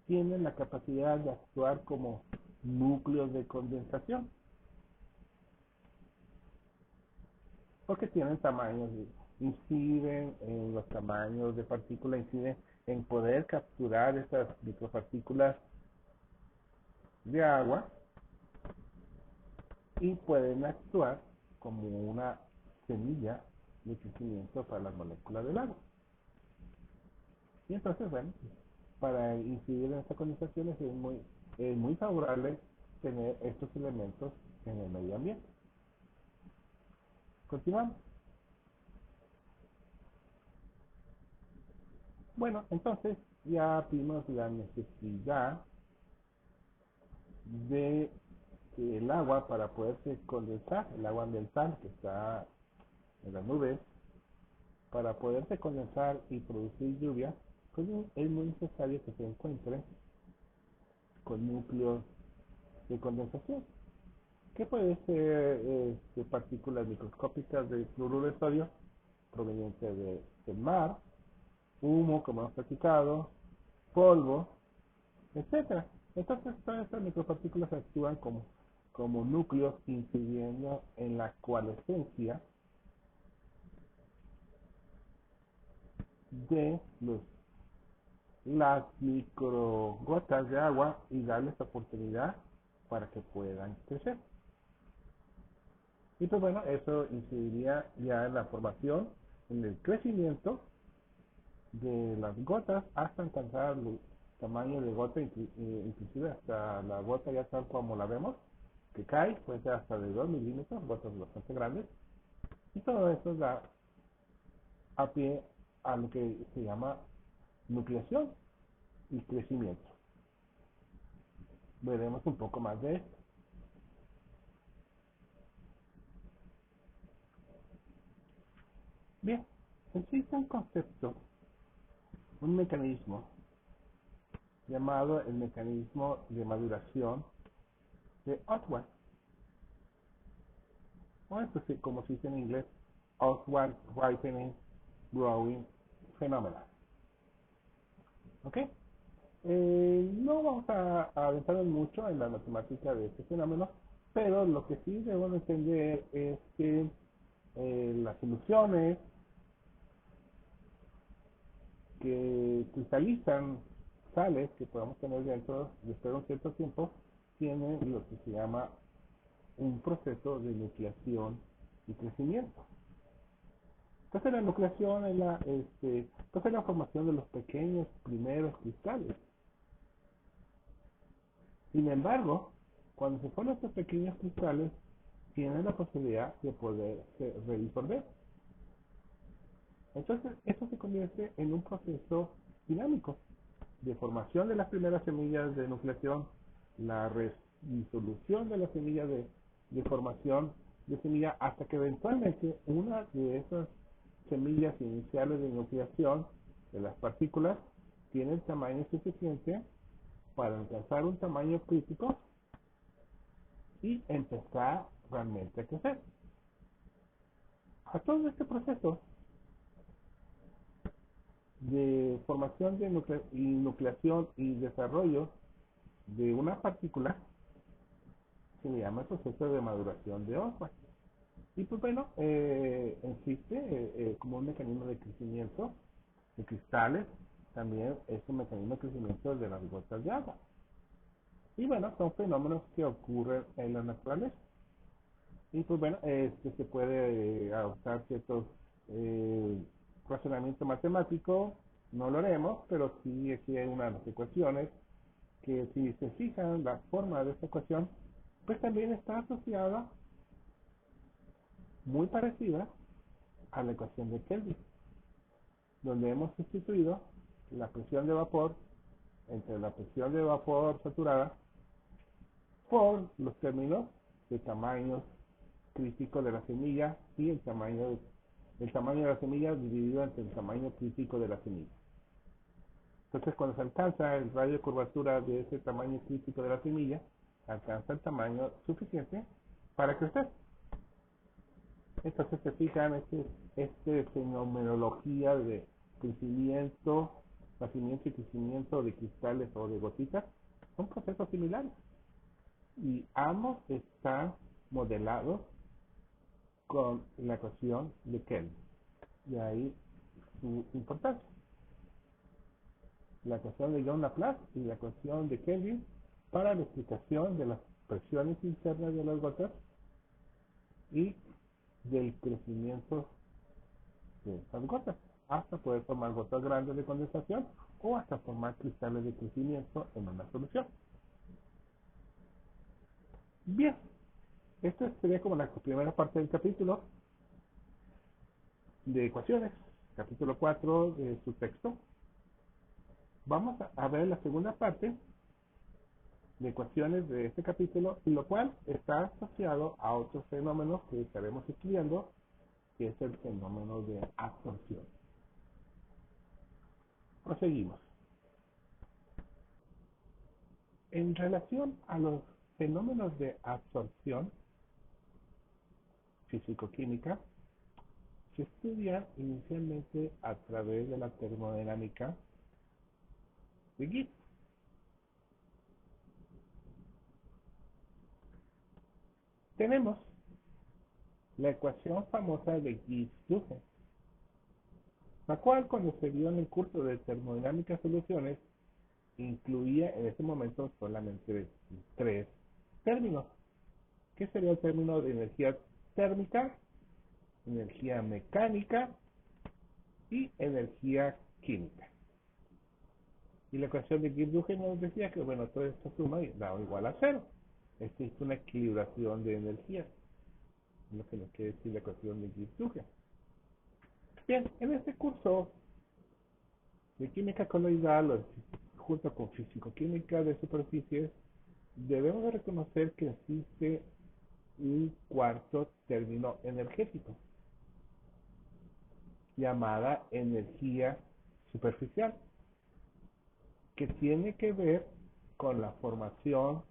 tienen la capacidad de actuar como núcleos de condensación, porque tienen tamaños, inciden en los tamaños de partículas, inciden en poder capturar esas micropartículas de agua y pueden actuar como una semilla de crecimiento para las moléculas del agua. Y entonces, bueno, para incidir en estas condensaciones es muy favorable tener estos elementos en el medio ambiente. Continuamos. Bueno, entonces ya vimos la necesidad de que el agua, para poderse condensar, el agua ambiental que está en las nubes, para poderse condensar y producir lluvia, pues es muy necesario que se encuentre con núcleos de condensación, que puede ser partículas microscópicas de cloruro de sodio provenientes del mar, humo, como hemos platicado, polvo, etcétera. Entonces, todas estas micropartículas actúan como núcleos, incidiendo en la coalescencia de las microgotas de agua y darles oportunidad para que puedan crecer. Y pues bueno, eso incidiría ya en la formación, en el crecimiento de las gotas hasta alcanzar el tamaño de gota, inclusive hasta la gota ya tal como la vemos, que cae, puede ser hasta de 2 milímetros, gotas bastante grandes. Y todo eso da a pie a lo que se llama nucleación y crecimiento. Veremos un poco más de esto. Bien, existe un concepto, un mecanismo llamado el mecanismo de maduración de Oswald, o esto sí, como se dice en inglés, Oswald Ripening Growing Phenomena. ¿Ok? No vamos a aventarnos mucho en la matemática de este fenómeno, pero lo que sí debemos entender es que las soluciones que cristalizan sales que podamos tener dentro después de un cierto tiempo tienen lo que se llama un proceso de nucleación y crecimiento. Entonces la nucleación es la formación de los pequeños primeros cristales. Sin embargo, Cuando se forman estos pequeños cristales, tienen la posibilidad de poderse redisolver. Entonces, eso se convierte en un proceso dinámico de formación de las primeras semillas de nucleación, la disolución de las semillas de formación de semilla, hasta que eventualmente una de esas semillas iniciales de nucleación de las partículas tiene el tamaño suficiente para alcanzar un tamaño crítico y empezar realmente a crecer. A todo este proceso de formación de nucleación y desarrollo de una partícula se le llama el proceso de maduración de Oswald. Y pues bueno, existe como un mecanismo de crecimiento de cristales, también es un mecanismo de crecimiento de las gotas de agua. Y bueno, son fenómenos que ocurren en la naturaleza. Y pues bueno, se puede adoptar ciertos razonamiento matemático, no lo haremos, pero sí aquí hay unas ecuaciones que si se fijan la forma de esta ecuación, pues también está asociada, muy parecida a la ecuación de Kelvin, donde hemos sustituido la presión de vapor entre la presión de vapor saturada por los términos de tamaño crítico de la semilla y el tamaño de la semilla dividido entre el tamaño crítico de la semilla. Entonces, cuando se alcanza el radio de curvatura de ese tamaño crítico de la semilla, alcanza el tamaño suficiente para crecer. Entonces, se fijan, fenomenología de crecimiento, nacimiento y crecimiento de cristales o de gotitas, son procesos similares. Y ambos están modelados con la ecuación de Kelvin. Y ahí su importancia. La ecuación de John Laplace y la ecuación de Kelvin para la explicación de las presiones internas de las gotas y del crecimiento de estas gotas, hasta poder formar gotas grandes de condensación o hasta formar cristales de crecimiento en una solución. Bien, esta sería como la primera parte del capítulo de ecuaciones, capítulo 4 de su texto. Vamos a ver la segunda parte de ecuaciones de este capítulo, y lo cual está asociado a otros fenómenos que estaremos estudiando, que es el fenómeno de absorción. Proseguimos. En relación a los fenómenos de absorción físico-química, se estudian inicialmente a través de la termodinámica de Gibbs. Tenemos la ecuación famosa de Gibbs-Duhem, la cual, cuando se vio en el curso de termodinámica soluciones, incluía en ese momento solamente tres términos, que sería el término de energía térmica, energía mecánica y energía química. Y la ecuación de Gibbs-Duhem nos decía que, bueno, todo esto suma y da igual a cero. Existe una equilibración de energía, lo que nos quiere decir la ecuación de Gibbs-Duhem. Bien, en este curso de química coloidal, junto con físico-química de superficies, debemos de reconocer que existe un cuarto término energético, llamada energía superficial, que tiene que ver con la formación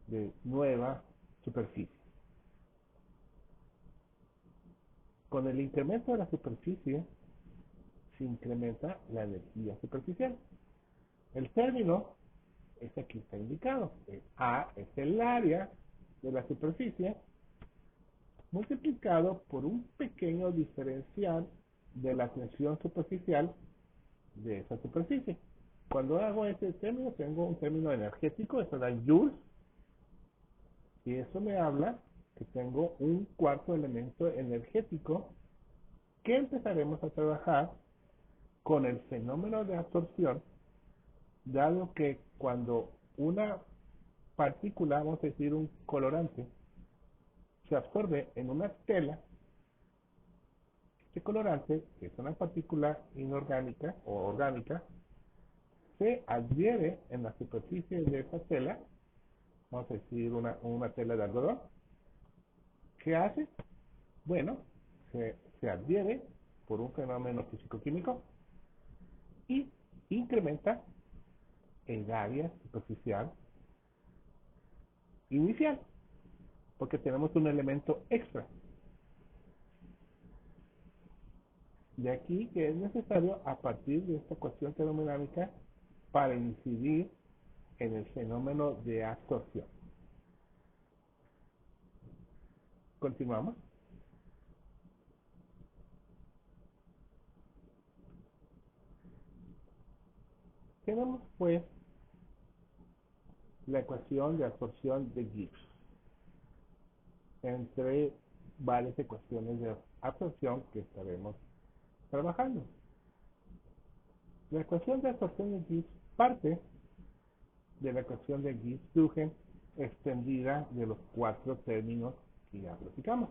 de nueva superficie. Con el incremento de la superficie se incrementa la energía superficial. El término es aquí está indicado. El A es el área de la superficie multiplicado por un pequeño diferencial de la tensión superficial de esa superficie. Cuando hago este término, tengo un término energético, eso da joules, y eso me habla que tengo un cuarto elemento energético que empezaremos a trabajar con el fenómeno de absorción, dado que cuando una partícula, vamos a decir un colorante, se absorbe en una tela, este colorante, que es una partícula inorgánica o orgánica, se adhiere en la superficie de esa tela, vamos a decir una tela de algodón. ¿Qué hace? Bueno, se adhiere por un fenómeno físico-químico y incrementa el área superficial inicial, porque tenemos un elemento extra. De aquí que es necesario, a partir de esta cuestión termodinámica, para incidir en el fenómeno de absorción. Continuamos. Tenemos pues la ecuación de absorción de Gibbs entre varias ecuaciones de absorción que estaremos trabajando. La ecuación de absorción de Gibbs parte de la ecuación de Gibbs-Duhem extendida de los 4 términos que ya platicamos.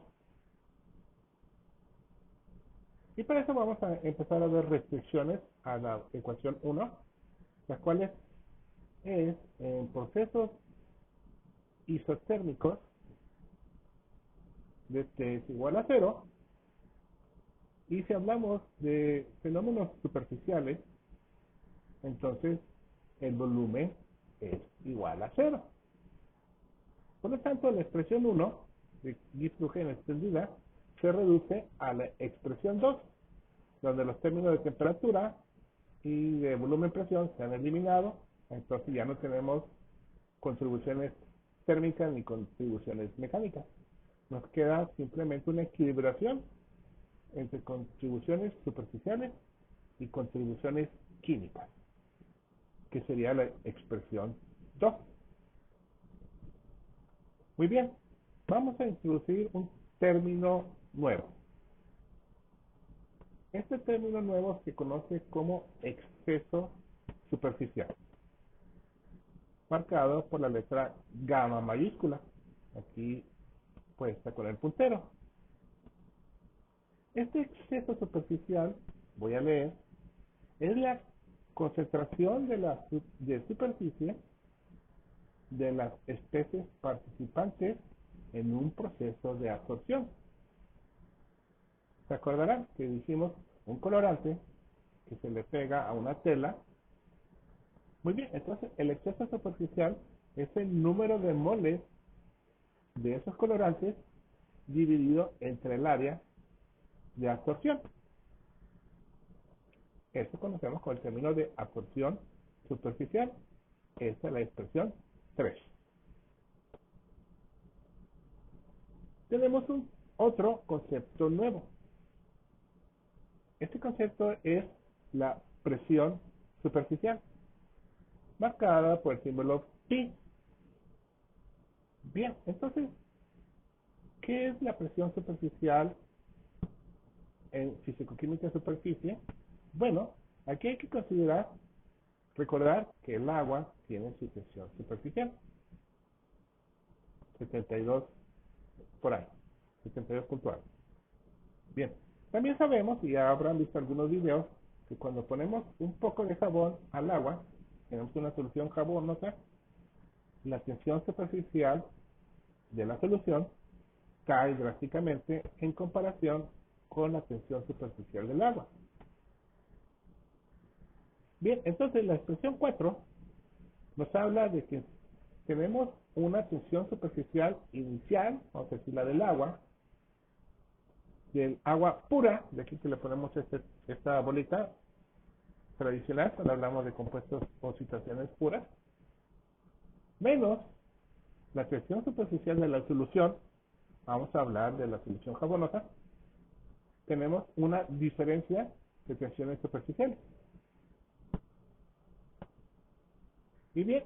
Y para eso vamos a empezar a ver restricciones a la ecuación 1, las cuales es en procesos isotérmicos de T es igual a 0, y si hablamos de fenómenos superficiales, entonces el volumen es igual a 0. Por lo tanto, la expresión 1 de Gibbs-Duhem extendida se reduce a la expresión 2, donde los términos de temperatura y de volumen-presión se han eliminado, entonces ya no tenemos contribuciones térmicas ni contribuciones mecánicas. Nos queda simplemente una equilibración entre contribuciones superficiales y contribuciones químicas, que sería la expresión 2. Muy bien, vamos a introducir un término nuevo. Este término nuevo se conoce como exceso superficial, marcado por la letra gamma mayúscula, aquí puesta con el puntero. Este exceso superficial, voy a leer, es la concentración de superficie de las especies participantes en un proceso de absorción. ¿Se acordarán que dijimos un colorante que se le pega a una tela? Muy bien, entonces el exceso superficial es el número de moles de esos colorantes dividido entre el área de absorción. Esto conocemos con el término de absorción superficial. Esta es la expresión 3. Tenemos otro concepto nuevo. Este concepto es la presión superficial, marcada por el símbolo pi. Bien, entonces, ¿qué es la presión superficial en fisicoquímica de superficie? Bueno, aquí hay que recordar que el agua tiene su presión superficial, 72 por ahí, 72 puntual. Bien, también sabemos, y ya habrán visto algunos videos, que cuando ponemos un poco de jabón al agua, tenemos una solución jabonosa, la tensión superficial de la solución cae drásticamente en comparación con la tensión superficial del agua. Bien, entonces la expresión 4 nos habla de que tenemos una tensión superficial inicial, vamos a decir la del agua pura, de aquí que le ponemos esta bolita tradicional, cuando hablamos de compuestos o situaciones puras, menos la tensión superficial de la solución, vamos a hablar de la solución jabonosa, tenemos una diferencia de tensiones superficiales. Y bien,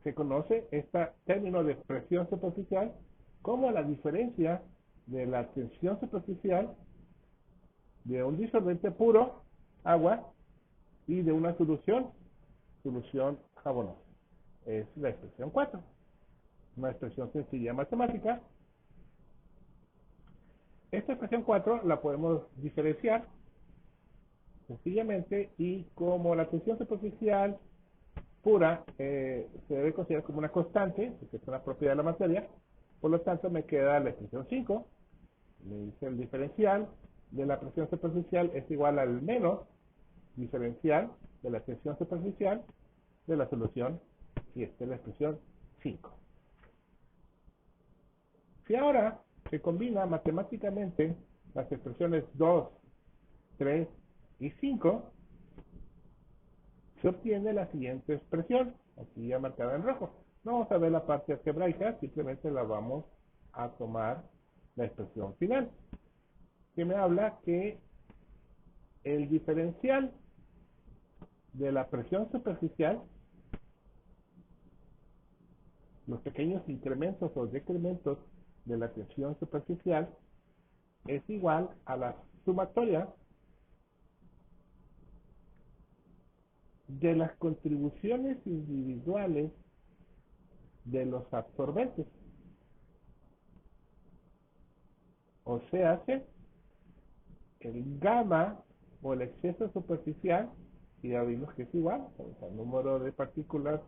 se conoce este término de presión superficial como la diferencia de la tensión superficial de un disolvente puro, agua, y de una solución jabonosa. es la expresión 4. Una expresión sencilla matemática. Esta expresión 4 la podemos diferenciar sencillamente, y como la tensión superficial pura se debe considerar como una constante, porque es una propiedad de la materia, por lo tanto me queda la expresión 5. Me dice el diferencial de la presión superficial es igual al menos diferencial de la tensión superficial de la solución, y esta es la expresión 5. Si ahora se combina matemáticamente las expresiones 2, 3 y 5, se obtiene la siguiente expresión, aquí ya marcada en rojo. No vamos a ver la parte algebraica, simplemente la vamos a tomar la expresión final, que me habla que el diferencial de la presión superficial, los pequeños incrementos o decrementos de la tensión superficial, es igual a la sumatoria de las contribuciones individuales de los absorbentes. O sea, hace el gamma o el exceso superficial, y ya vimos que es igual al número de partículas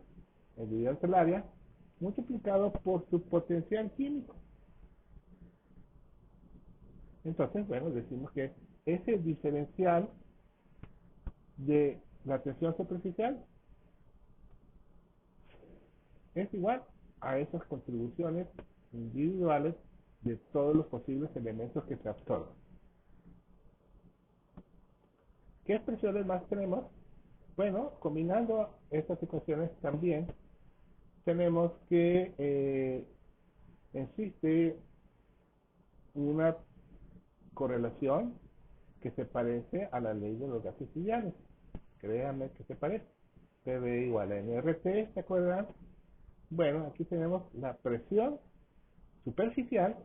dividido entre el área, multiplicado por su potencial químico. Entonces, bueno, decimos que ese diferencial de la tensión superficial es igual a esas contribuciones individuales de todos los posibles elementos que se absorben. ¿Qué expresiones más tenemos? Bueno, combinando estas ecuaciones también tenemos que existe una correlación que se parece a la ley de los gases livianos. Créanme que se parece. PV igual a nRT, ¿se acuerdan? Bueno, aquí tenemos la presión superficial,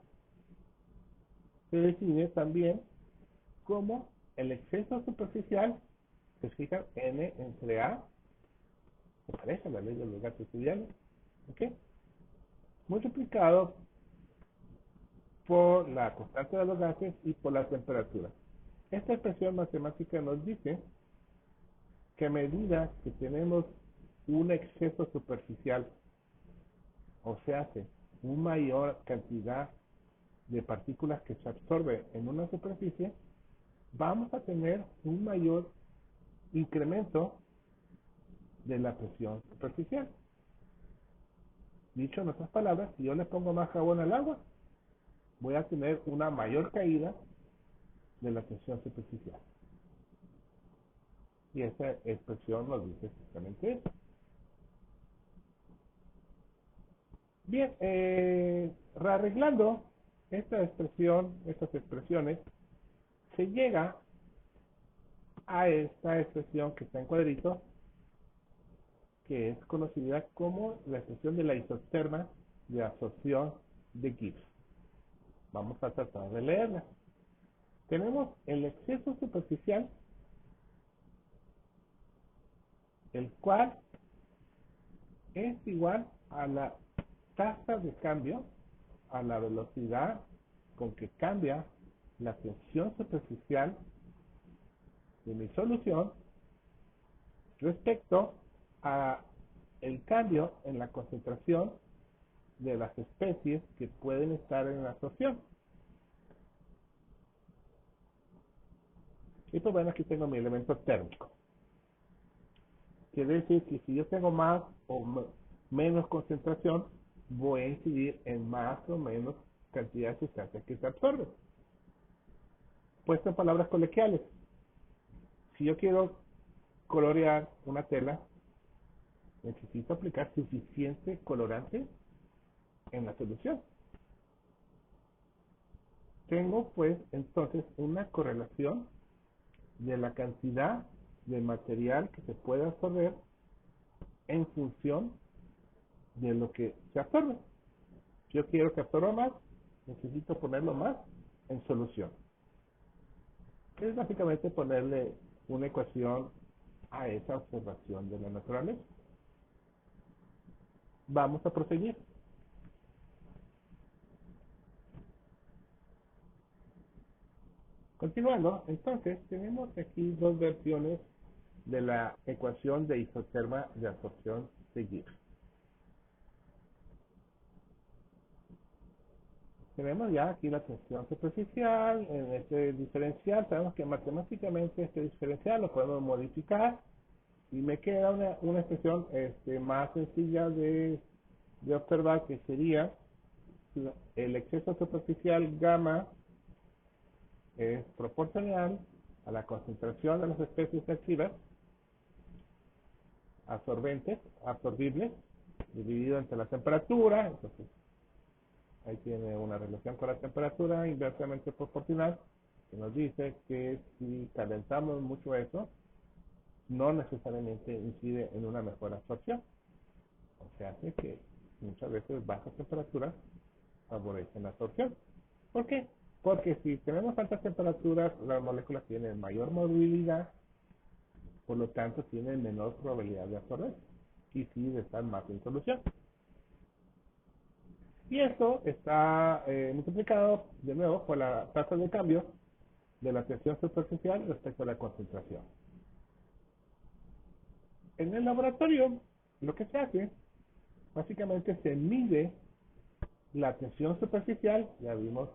se define también como el exceso superficial, se fijan, N entre A, se parece a la ley de los gases livianos, ¿ok? Multiplicado por la constante de los gases y por la temperatura. Esta expresión matemática nos dice que a medida que tenemos un exceso superficial, o sea, hace una mayor cantidad de partículas que se absorbe en una superficie, vamos a tener un mayor incremento de la presión superficial. Dicho en otras palabras, si yo le pongo más jabón al agua, voy a tener una mayor caída de la presión superficial. Y esta expresión nos dice exactamente eso. Bien, rearreglando esta expresión, estas expresiones, se llega a esta expresión que está en cuadrito, que es conocida como la expresión de la isoterma de absorción de Gibbs. Vamos a tratar de leerla. Tenemos el exceso superficial, el cual es igual a la tasa de cambio, a la velocidad con que cambia la tensión superficial de mi solución respecto a el cambio en la concentración de las especies que pueden estar en la solución. Y pues bueno, aquí tengo mi elemento térmico. Quiere decir que si yo tengo más o menos concentración, voy a incidir en más o menos cantidad de sustancias que se absorben. Puesto en palabras coloquiales, si yo quiero colorear una tela, necesito aplicar suficiente colorante en la solución. Tengo pues entonces una correlación de la cantidad de material que se puede absorber en función de lo que se absorbe. Si yo quiero que absorba más, necesito ponerlo más en solución. Es básicamente ponerle una ecuación a esa observación de la naturaleza. Vamos a proseguir. Continuando, entonces, tenemos aquí dos versiones de la ecuación de isoterma de absorción de Gibbs. Tenemos ya aquí la tensión superficial en este diferencial. Sabemos que matemáticamente este diferencial lo podemos modificar y me queda una expresión más sencilla de observar, que sería el exceso superficial gamma es proporcional a la concentración de las especies activas absorbibles, dividido entre la temperatura. Entonces ahí tiene una relación con la temperatura inversamente proporcional, que nos dice que si calentamos mucho eso, no necesariamente incide en una mejor absorción. O sea, hace que muchas veces bajas temperaturas favorecen la absorción. ¿Por qué? Porque si tenemos altas temperaturas, las moléculas tienen mayor movilidad, por lo tanto tienen menor probabilidad de absorber y sí de estar más en solución. Y esto está multiplicado de nuevo por la tasa de cambio de la tensión superficial respecto a la concentración. En el laboratorio, lo que se hace, básicamente se mide la tensión superficial. Ya vimos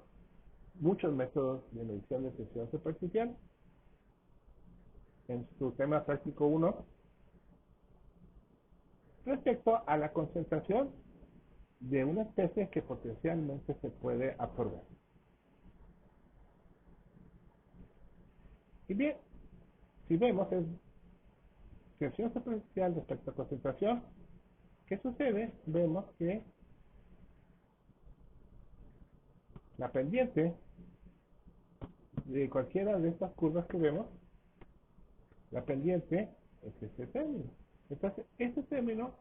muchos métodos de medición de tensión superficial en su tema práctico 1, respecto a la concentración de una especie que potencialmente se puede absorber. Y bien, si vemos es tensión superficial respecto a concentración, ¿qué sucede? Vemos que la pendiente de cualquiera de estas curvas que vemos, la pendiente es este término. Entonces, este término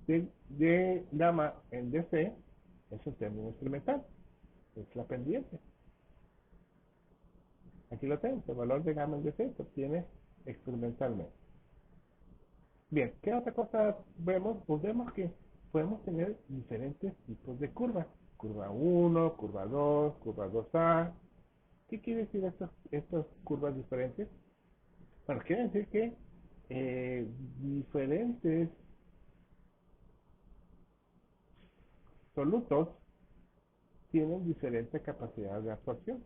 de gamma en DC es un término experimental, es la pendiente. Aquí lo tenemos, el valor de gamma en DC se obtiene experimentalmente. Bien, ¿qué otra cosa vemos? Pues vemos que podemos tener diferentes tipos de curvas. Curva 1, curva 2, curva 2A. ¿Qué quiere decir estas curvas diferentes? Bueno, quiere decir que diferentes solutos tienen diferente capacidad de absorción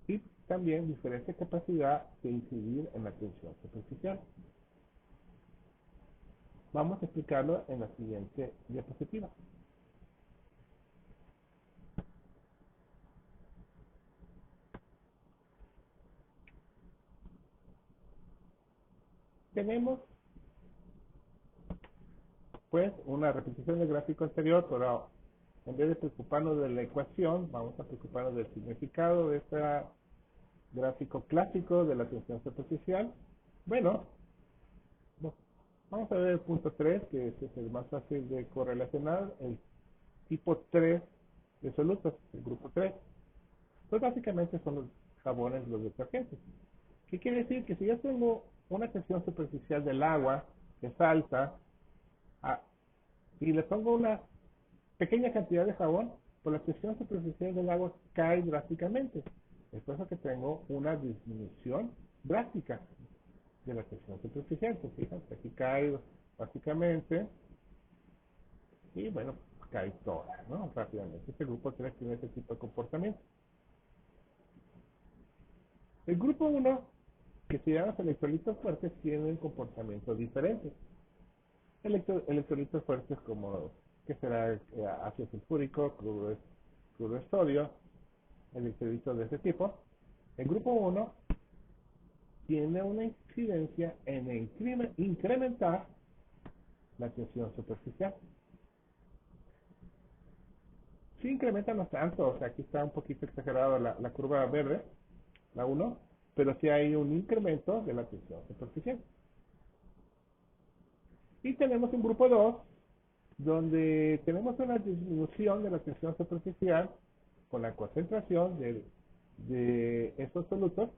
y también diferente capacidad de incidir en la tensión superficial. Vamos a explicarlo en la siguiente diapositiva. Tenemos pues una repetición del gráfico anterior, pero en vez de preocuparnos de la ecuación, vamos a preocuparnos del significado de este gráfico clásico de la tensión superficial. Bueno, vamos a ver el punto 3, que es el más fácil de correlacionar, el tipo 3 de solutos, el grupo 3. Pues básicamente son los jabones, los detergentes. ¿Qué quiere decir? Que si yo tengo una tensión superficial del agua que es alta, y le pongo una pequeña cantidad de jabón, pues la tensión superficial del agua cae drásticamente. Es por eso que tengo una disminución drástica de la tensión superficial. Pues fíjense, aquí cae básicamente y bueno, cae toda, ¿no? Rápidamente. Este grupo 3 tiene ese tipo de comportamiento. El grupo 1, que se llama electrolitos fuertes, tiene un comportamiento diferente. Electrolitos fuertes como, ¿qué será? Ácido sulfúrico, cloruro de sodio, electrolitos de ese tipo. El grupo 1 tiene una incidencia en incrementar la tensión superficial. Sí incrementa no tanto, o sea, aquí está un poquito exagerada la curva verde, la 1, pero sí hay un incremento de la tensión superficial. Y tenemos un grupo 2, donde tenemos una disminución de la tensión superficial con la concentración de estos solutos,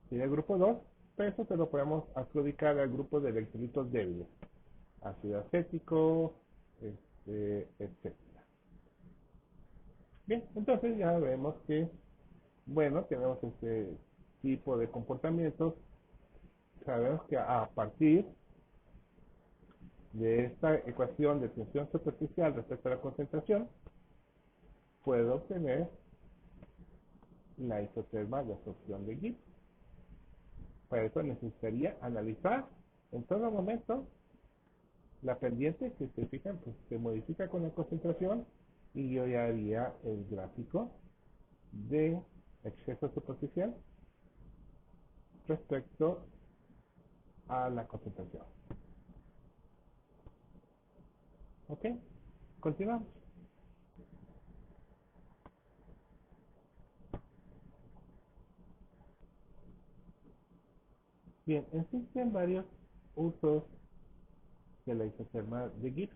sería el grupo 2, peso se lo podemos adjudicar al grupo de electrolitos débiles, ácido acético, etcétera. Bien, entonces ya vemos que, bueno, tenemos este tipo de comportamientos. Sabemos que a partir de esta ecuación de tensión superficial respecto a la concentración, puedo obtener la isoterma de absorción de Gibbs. Para eso necesitaría analizar en todo momento la pendiente que se fijan, pues se modifica con la concentración y yo ya haría el gráfico de exceso superficial respecto a la concentración. ¿Ok? Continuamos. Bien, existen varios usos de la isoterma de Gibbs.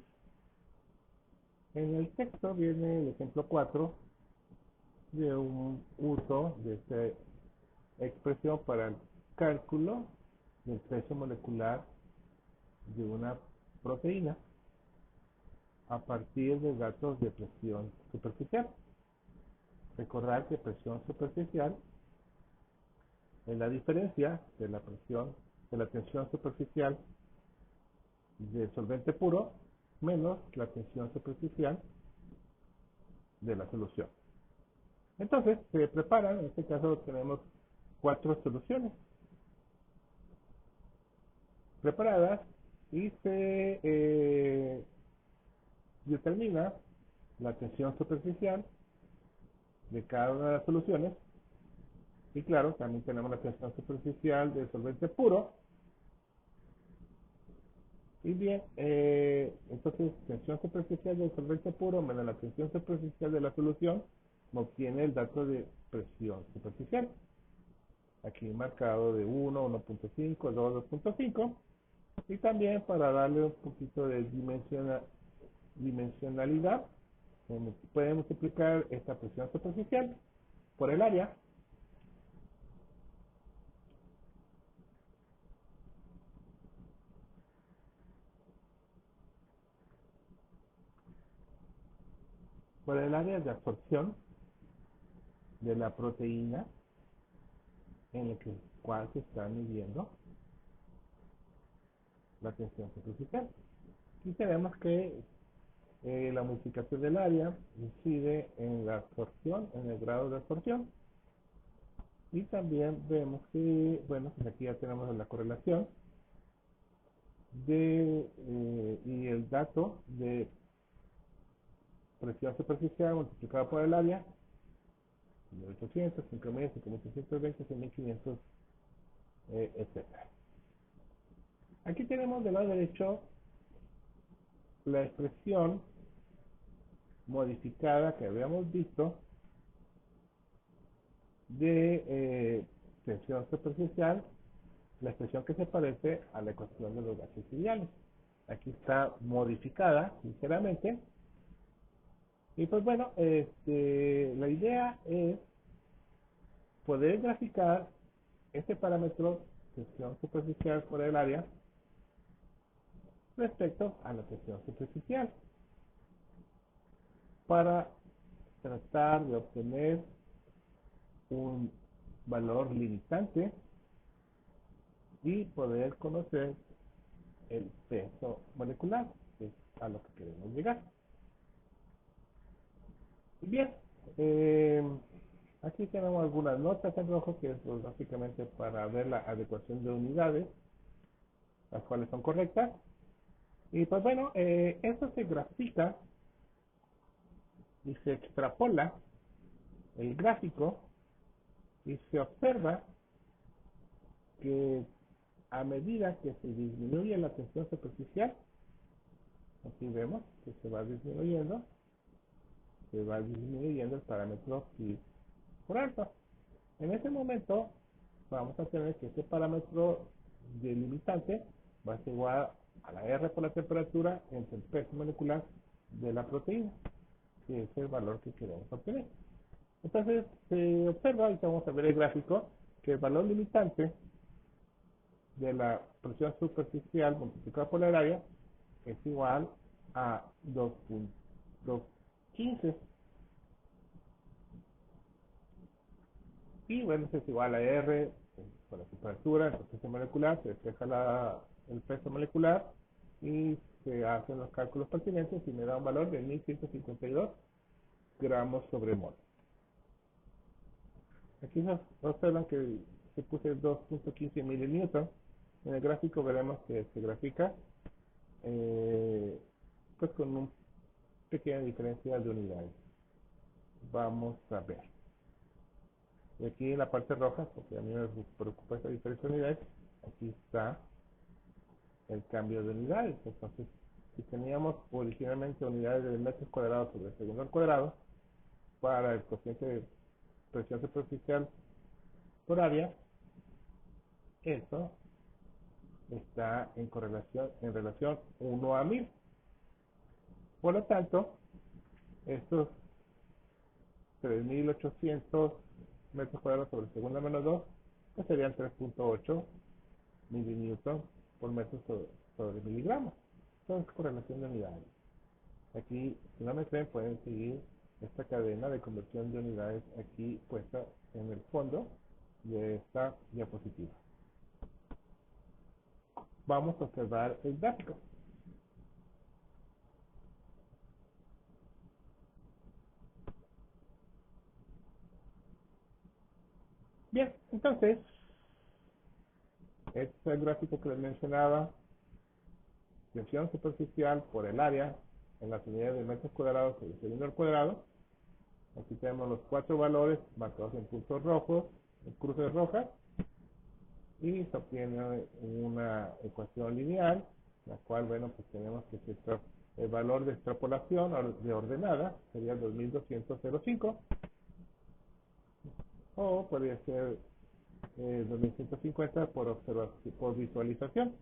En el texto viene el ejemplo 4 de un uso de esta expresión para el cálculo del peso molecular de una proteína a partir de datos de presión superficial. Recordar que presión superficial es la diferencia de la presión, de la tensión superficial del solvente puro menos la tensión superficial de la solución. Entonces, se preparan, en este caso tenemos 4 soluciones preparadas y se determina la tensión superficial de cada una de las soluciones. Y claro, también tenemos la tensión superficial del solvente puro. Y bien, entonces tensión superficial del solvente puro menos la tensión superficial de la solución me obtiene el dato de presión superficial. Aquí marcado de 1, 1.5, 2, 2.5. Y también para darle un poquito de dimensionalidad, puede multiplicar esta presión superficial por el área. Por el área de absorción de la proteína en la cual se está midiendo la tensión superficial. Y tenemos que la multiplicación del área incide en la absorción, en el grado de absorción. Y también vemos que, bueno, pues aquí ya tenemos la correlación y el dato de presión superficial multiplicado por el área, 1800, 5000, 5620, 6500, etc. Aquí tenemos del lado derecho la expresión modificada que habíamos visto de tensión superficial, la expresión que se parece a la ecuación de los gases ideales. Aquí está modificada ligeramente. Y pues bueno, la idea es poder graficar este parámetro tensión superficial por el área respecto a la tensión superficial para tratar de obtener un valor limitante y poder conocer el peso molecular, que es a lo que queremos llegar. Bien, aquí tenemos algunas notas en rojo que es pues, básicamente para ver la adecuación de unidades, las cuales son correctas. Y pues bueno, esto se grafica y se extrapola el gráfico y se observa que a medida que se disminuye la tensión superficial, aquí vemos que se va disminuyendo el parámetro pi por alfa. En ese momento vamos a tener que ese parámetro delimitante va a ser igual a la R por la temperatura entre el peso molecular de la proteína, que es el valor que queremos obtener. Entonces se observa, y vamos a ver el gráfico, que el valor limitante de la presión superficial multiplicada por el área es igual a 2.15. Y bueno, eso es igual a R por la temperatura, el peso molecular, se despeja el peso molecular y se hacen los cálculos pertinentes y me da un valor de 1152 gramos sobre mol. Aquí observan que se puse 2.15 milinewton. En el gráfico veremos que se grafica pues con una pequeña diferencia de unidades. Vamos a ver. Y aquí en la parte roja, porque a mí me preocupa esta diferencia de unidades, aquí está el cambio de unidades. Entonces, si teníamos originalmente unidades de metros cuadrados sobre segundo al cuadrado, para el cociente de presión superficial por área, eso está en relación 1 a 1000. Por lo tanto, estos 3800 metros cuadrados sobre segundo menos 2, pues serían 3.8 milinewton por metro sobre miligramos. Entonces, correlación de unidades. Aquí, si no me creen, pueden seguir esta cadena de conversión de unidades aquí puesta en el fondo de esta diapositiva. Vamos a observar el gráfico. Bien, entonces, este es el gráfico que les mencionaba. Tensión superficial por el área en las unidades de metros cuadrados sobre segundo al cuadrado. Aquí tenemos los 4 valores marcados en puntos rojos, en cruces rojas, y se obtiene una ecuación lineal, la cual, bueno, pues tenemos que el valor de extrapolación de ordenada sería 2200.05, o podría ser 2150 por visualización.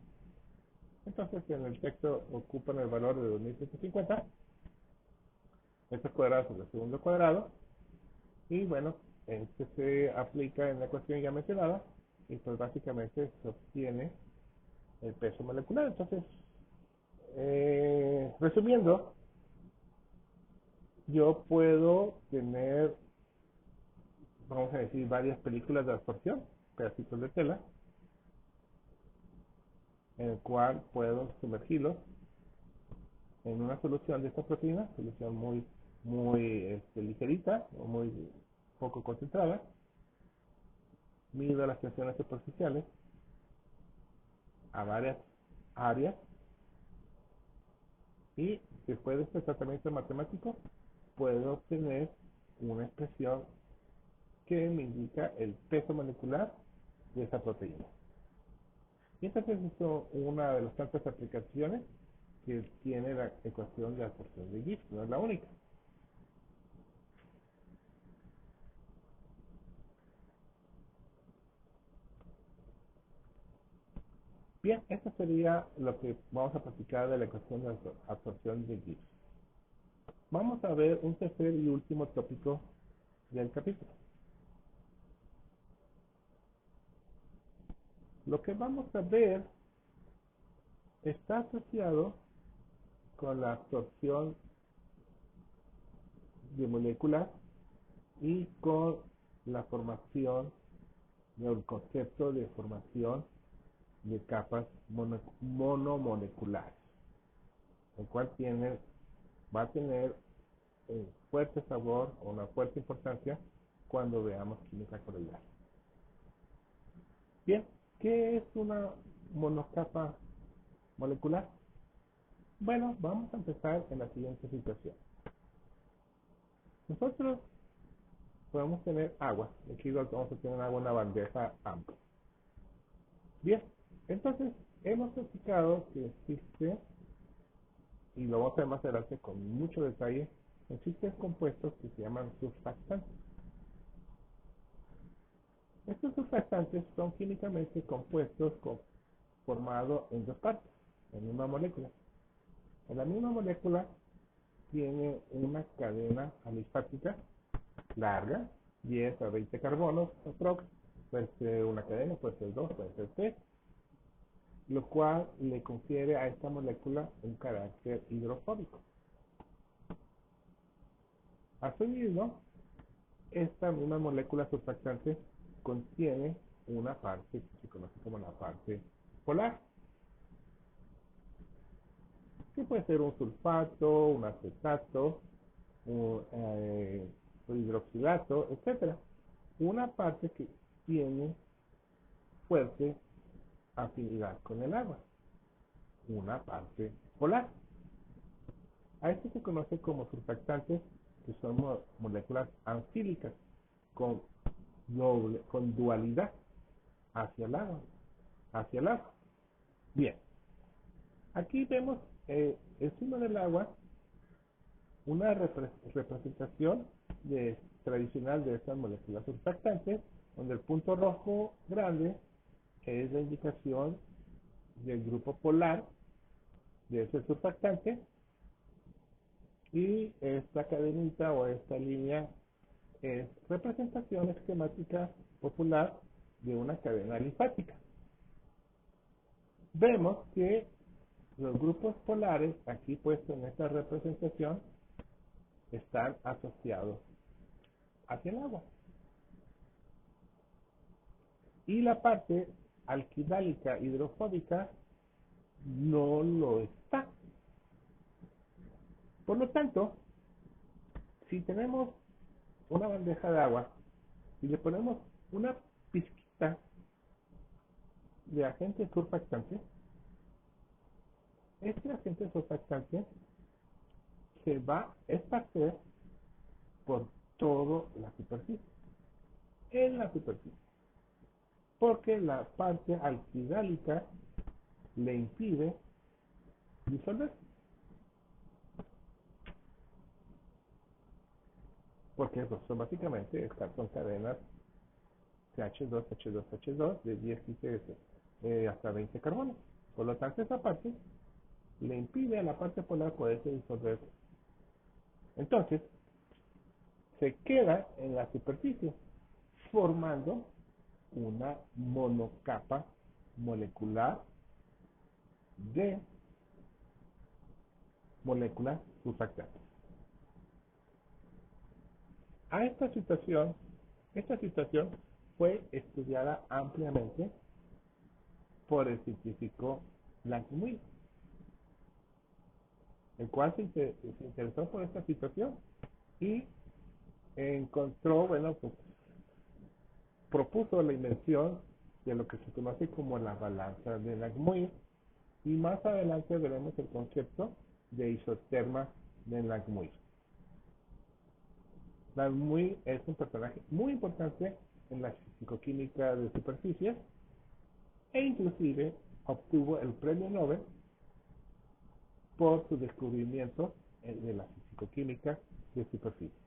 Entonces, en el texto ocupan el valor de 2150 metros cuadrados sobre segundo cuadrado, y bueno, este se aplica en la ecuación ya mencionada, y pues básicamente se obtiene el peso molecular. Entonces, resumiendo, yo puedo tener, vamos a decir, varias películas de absorción, pedacitos de tela, en el cual puedo sumergirlos en una solución de esta proteína, solución muy ligerita o muy poco concentrada. Mido las tensiones superficiales a varias áreas, y después de este tratamiento matemático puedo obtener una expresión que me indica el peso molecular de esa proteína. Y entonces es una de las tantas aplicaciones que tiene la ecuación de absorción de Gibbs, no es la única. Bien, esto sería lo que vamos a practicar de la ecuación de absorción de Gibbs. Vamos a ver un tercer y último tópico del capítulo. Lo que vamos a ver está asociado con la absorción de moléculas y con la formación del concepto de formación de capas monomoleculares, el cual va a tener un fuerte sabor o una fuerte importancia cuando veamos química coloidal. Bien, ¿qué es una monocapa molecular? Bueno, vamos a empezar en la siguiente situación. Nosotros podemos tener agua. Aquí vamos a tener agua en una bandeja amplia. Bien, entonces hemos explicado que existe, y lo vamos a ver más adelante con mucho detalle, existen compuestos que se llaman surfactantes. Estos surfactantes son químicamente compuestos formados en dos partes, en una molécula. En la misma molécula tiene una cadena alifática larga, 10 a 20 carbonos aprox. Puede ser una cadena, puede ser dos, puede ser tres. lo cual le confiere a esta molécula un carácter hidrofóbico. Asimismo, esta misma molécula surfactante contiene una parte que se conoce como la parte polar, que puede ser un sulfato, un acetato, un hidroxilato, etcétera. Una parte que tiene fuerte afinidad con el agua, una parte polar. A esto se conoce como surfactantes, que son moléculas anfílicas con con dualidad hacia el agua, hacia el agua. Bien, aquí vemos encima del agua una representación tradicional de estas moléculas surfactantes, donde el punto rojo grande es la indicación del grupo polar de ese surfactante, y esta cadenita o esta línea es representación esquemática popular de una cadena linfática. Vemos que los grupos polares, aquí puestos en esta representación, están asociados hacia el agua. Y la parte alquilálica hidrofóbica no lo está. Por lo tanto, si tenemos una bandeja de agua y le ponemos una pizquita de agente surfactante, este agente surfactante se va a esparcer por toda la superficie, en la superficie, porque la parte alquilálica le impide disolver, porque son básicamente son cadenas CH2, H2, H2 de 10, 15 hasta 20 carbonos. Por lo tanto, esa parte le impide a la parte polar poderse disolver. Entonces, se queda en la superficie, formando una monocapa molecular de moléculas surfactantes. A esta situación fue estudiada ampliamente por el científico Langmuir, el cual se interesó por esta situación y encontró, pues propuso la invención de lo que se conoce como la balanza de Langmuir, y más adelante veremos el concepto de isoterma de Langmuir. Langmuir es un personaje muy importante en la fisicoquímica de superficies, e inclusive obtuvo el premio Nobel por su descubrimiento de la fisicoquímica de superficies.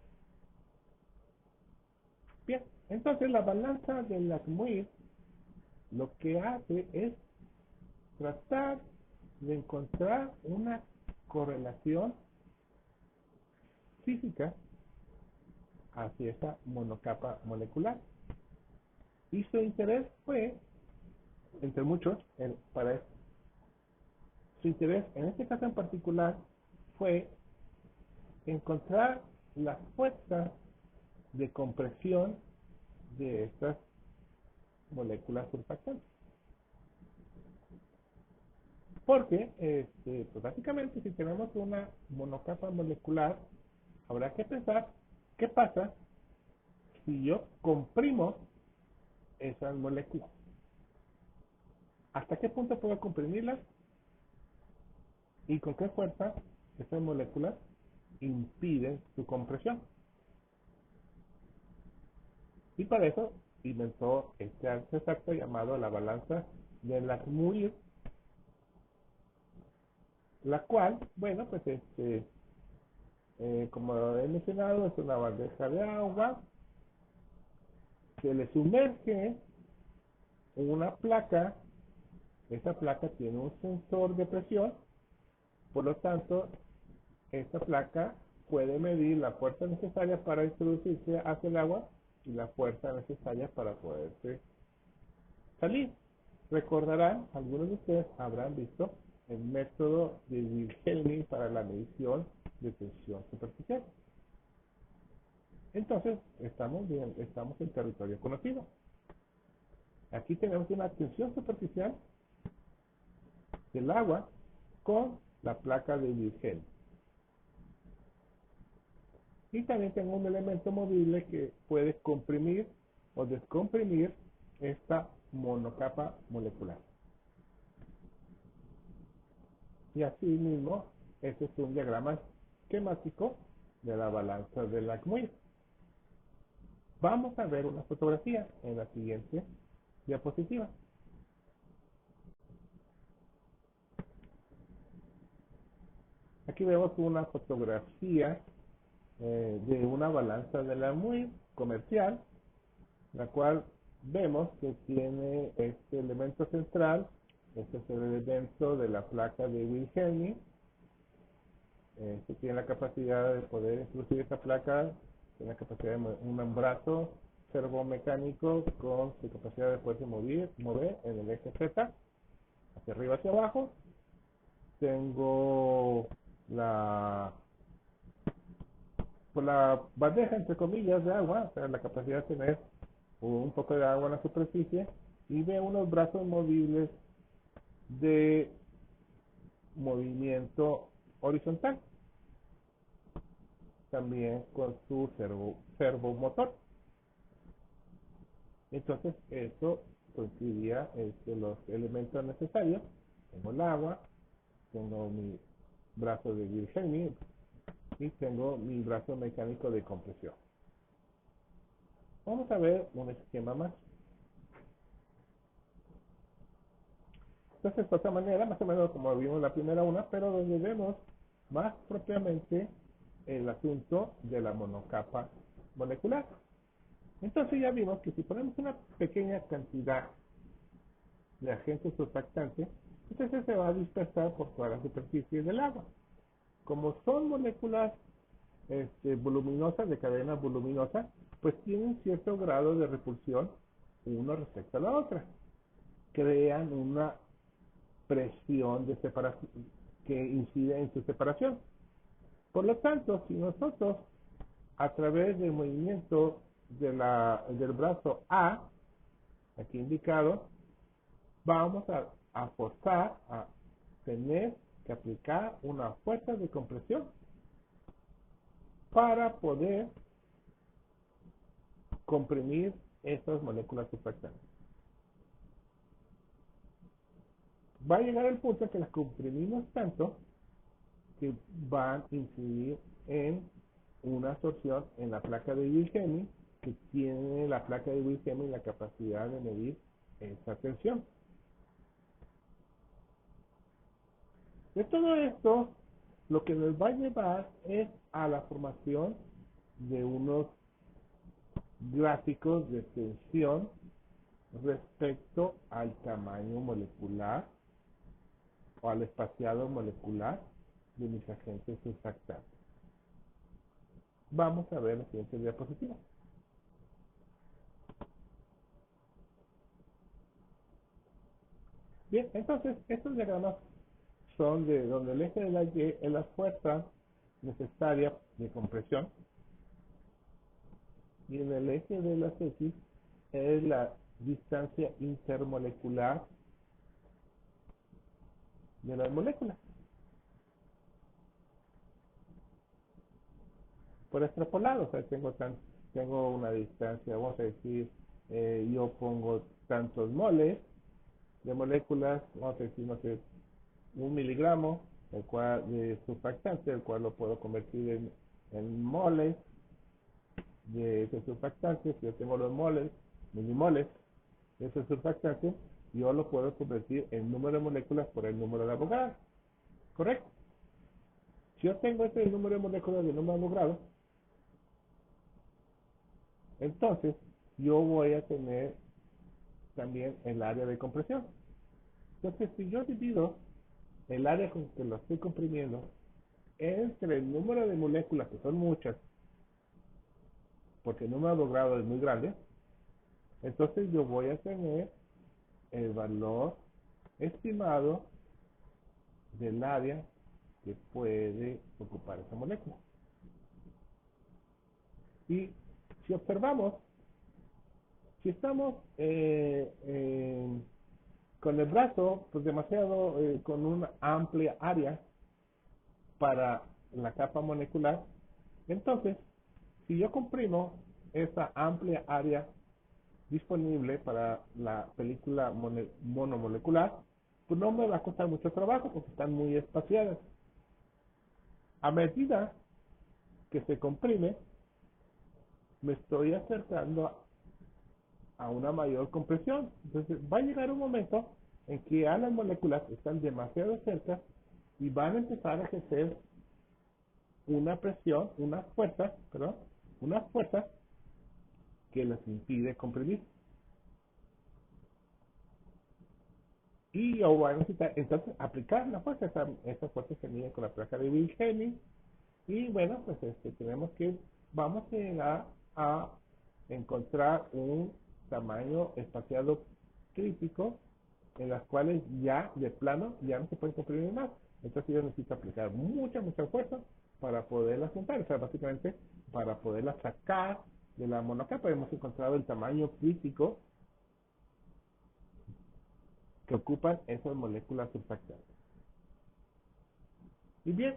Bien, entonces la balanza de Langmuir lo que hace es tratar de encontrar una correlación física hacia esta monocapa molecular. Y su interés fue, entre muchos, para esto. Su interés, en este caso en particular, fue encontrar la fuerza de compresión de estas moléculas surfactantes. Porque, pues básicamente, si tenemos una monocapa molecular, habrá que pensar qué pasa si yo comprimo esas moléculas. ¿Hasta qué punto puedo comprimirlas? ¿Y con qué fuerza esas moléculas impiden su compresión? Y para eso inventó este artefacto llamado la balanza de Langmuir, la cual, bueno, pues como he mencionado, es una bandeja de agua, se le sumerge en una placa. Esta placa tiene un sensor de presión, por lo tanto, esta placa puede medir la fuerza necesaria para introducirse hacia el agua y la fuerza necesaria para poderse salir. Recordarán, algunos de ustedes habrán visto el método de Wilhelming para la medición de tensión superficial. Entonces, estamos bien, estamos en territorio conocido. Aquí tenemos una tensión superficial del agua con la placa de Wilhelming. Y también tengo un elemento movible que puede comprimir o descomprimir esta monocapa molecular. Y así mismo, este es un diagrama esquemático de la balanza de Langmuir. Vamos a ver una fotografía en la siguiente diapositiva. Aquí vemos una fotografía de una balanza de Langmuir comercial, la cual vemos que tiene este elemento central. Este es el elemento de la placa de Wilhelming. Que tiene la capacidad de poder introducir esta placa, tiene la capacidad de un brazo servomecánico con su capacidad de poderse mover en el eje Z, hacia arriba, hacia abajo. Tengo la bandeja, entre comillas, de agua, o sea, la capacidad de tener un poco de agua en la superficie, y veo unos brazos movibles de movimiento horizontal, también con su servomotor. Entonces, eso coincidía los elementos necesarios. Tengo el agua, tengo mi brazo de Wilhelming y tengo mi brazo mecánico de compresión. Vamos a ver un esquema más. Entonces, de otra manera, más o menos como vimos la primera una, pero donde vemos más propiamente el asunto de la monocapa molecular. Entonces ya vimos que si ponemos una pequeña cantidad de agente surfactante, entonces se va a dispersar por toda la superficie del agua. Como son moléculas voluminosas, de cadena voluminosa, pues tienen cierto grado de repulsión una respecto a la otra. Crean una presión de separación que incide en su separación. Por lo tanto, si nosotros a través del movimiento del brazo A, aquí indicado, vamos a forzar a tener que aplicar una fuerza de compresión para poder comprimir estas moléculas surfactantes. Va a llegar el punto en que las comprimimos tanto que van a incidir en una absorción en la placa de Wilhelming, que tiene la placa de Wilhelming la capacidad de medir esa tensión. De todo esto, lo que nos va a llevar es a la formación de unos gráficos de tensión respecto al tamaño molecular o al espaciado molecular de mis agentes surfactantes. Vamos a ver la siguiente diapositiva. Bien, entonces estos diagramas son de donde el eje de la Y es la fuerza necesaria de compresión y en el eje de las X es la distancia intermolecular de las moléculas. Por extrapolado, o sea, tengo una distancia, vamos a decir, yo pongo tantos moles de moléculas, vamos a decir, no sé, 1 miligramo el cual, de surfactante, el cual lo puedo convertir en moles de ese surfactante. Si yo tengo los moles, milimoles de ese surfactante, yo lo puedo convertir en número de moléculas por el número de Avogadro. ¿Correcto? Si yo tengo ese número de moléculas de número de Avogadro, entonces yo voy a tener también el área de compresión. Entonces, si yo divido el área con que lo estoy comprimiendo entre el número de moléculas, que son muchas, porque el número de Avogadro es muy grande, entonces yo voy a tener el valor estimado del área que puede ocupar esa molécula. Y si observamos, si estamos con el brazo pues demasiado con una amplia área para la capa molecular, entonces si yo comprimo esa amplia área disponible para la película monomolecular, pues no me va a costar mucho trabajo porque están muy espaciadas. A medida que se comprime, me estoy acercando a una mayor compresión. Entonces va a llegar un momento en que a las moléculas están demasiado cerca y van a empezar a ejercer una presión, una fuerza que les impide comprimir. Y yo voy a necesitar entonces aplicar la fuerza. Esa fuerza se mide con la placa de Wilhelming. Y bueno, pues vamos a llegar a encontrar un tamaño espaciado crítico en las cuales ya de plano ya no se puede comprimir más. Entonces yo necesito aplicar mucha fuerza para poderla juntar, o sea, básicamente para poderla sacar de la monocapa. Hemos encontrado el tamaño crítico que ocupan esas moléculas surfactantes. Y bien,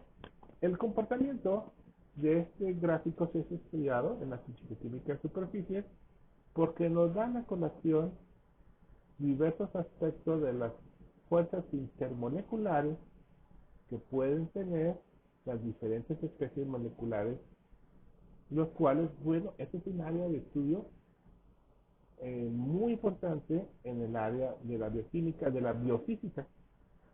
el comportamiento de este gráfico se ha estudiado en la físico-química de superficies porque nos dan a colación diversos aspectos de las fuerzas intermoleculares que pueden tener las diferentes especies moleculares, los cuales, bueno, este es un área de estudio muy importante en el área de la bioquímica, de la biofísica,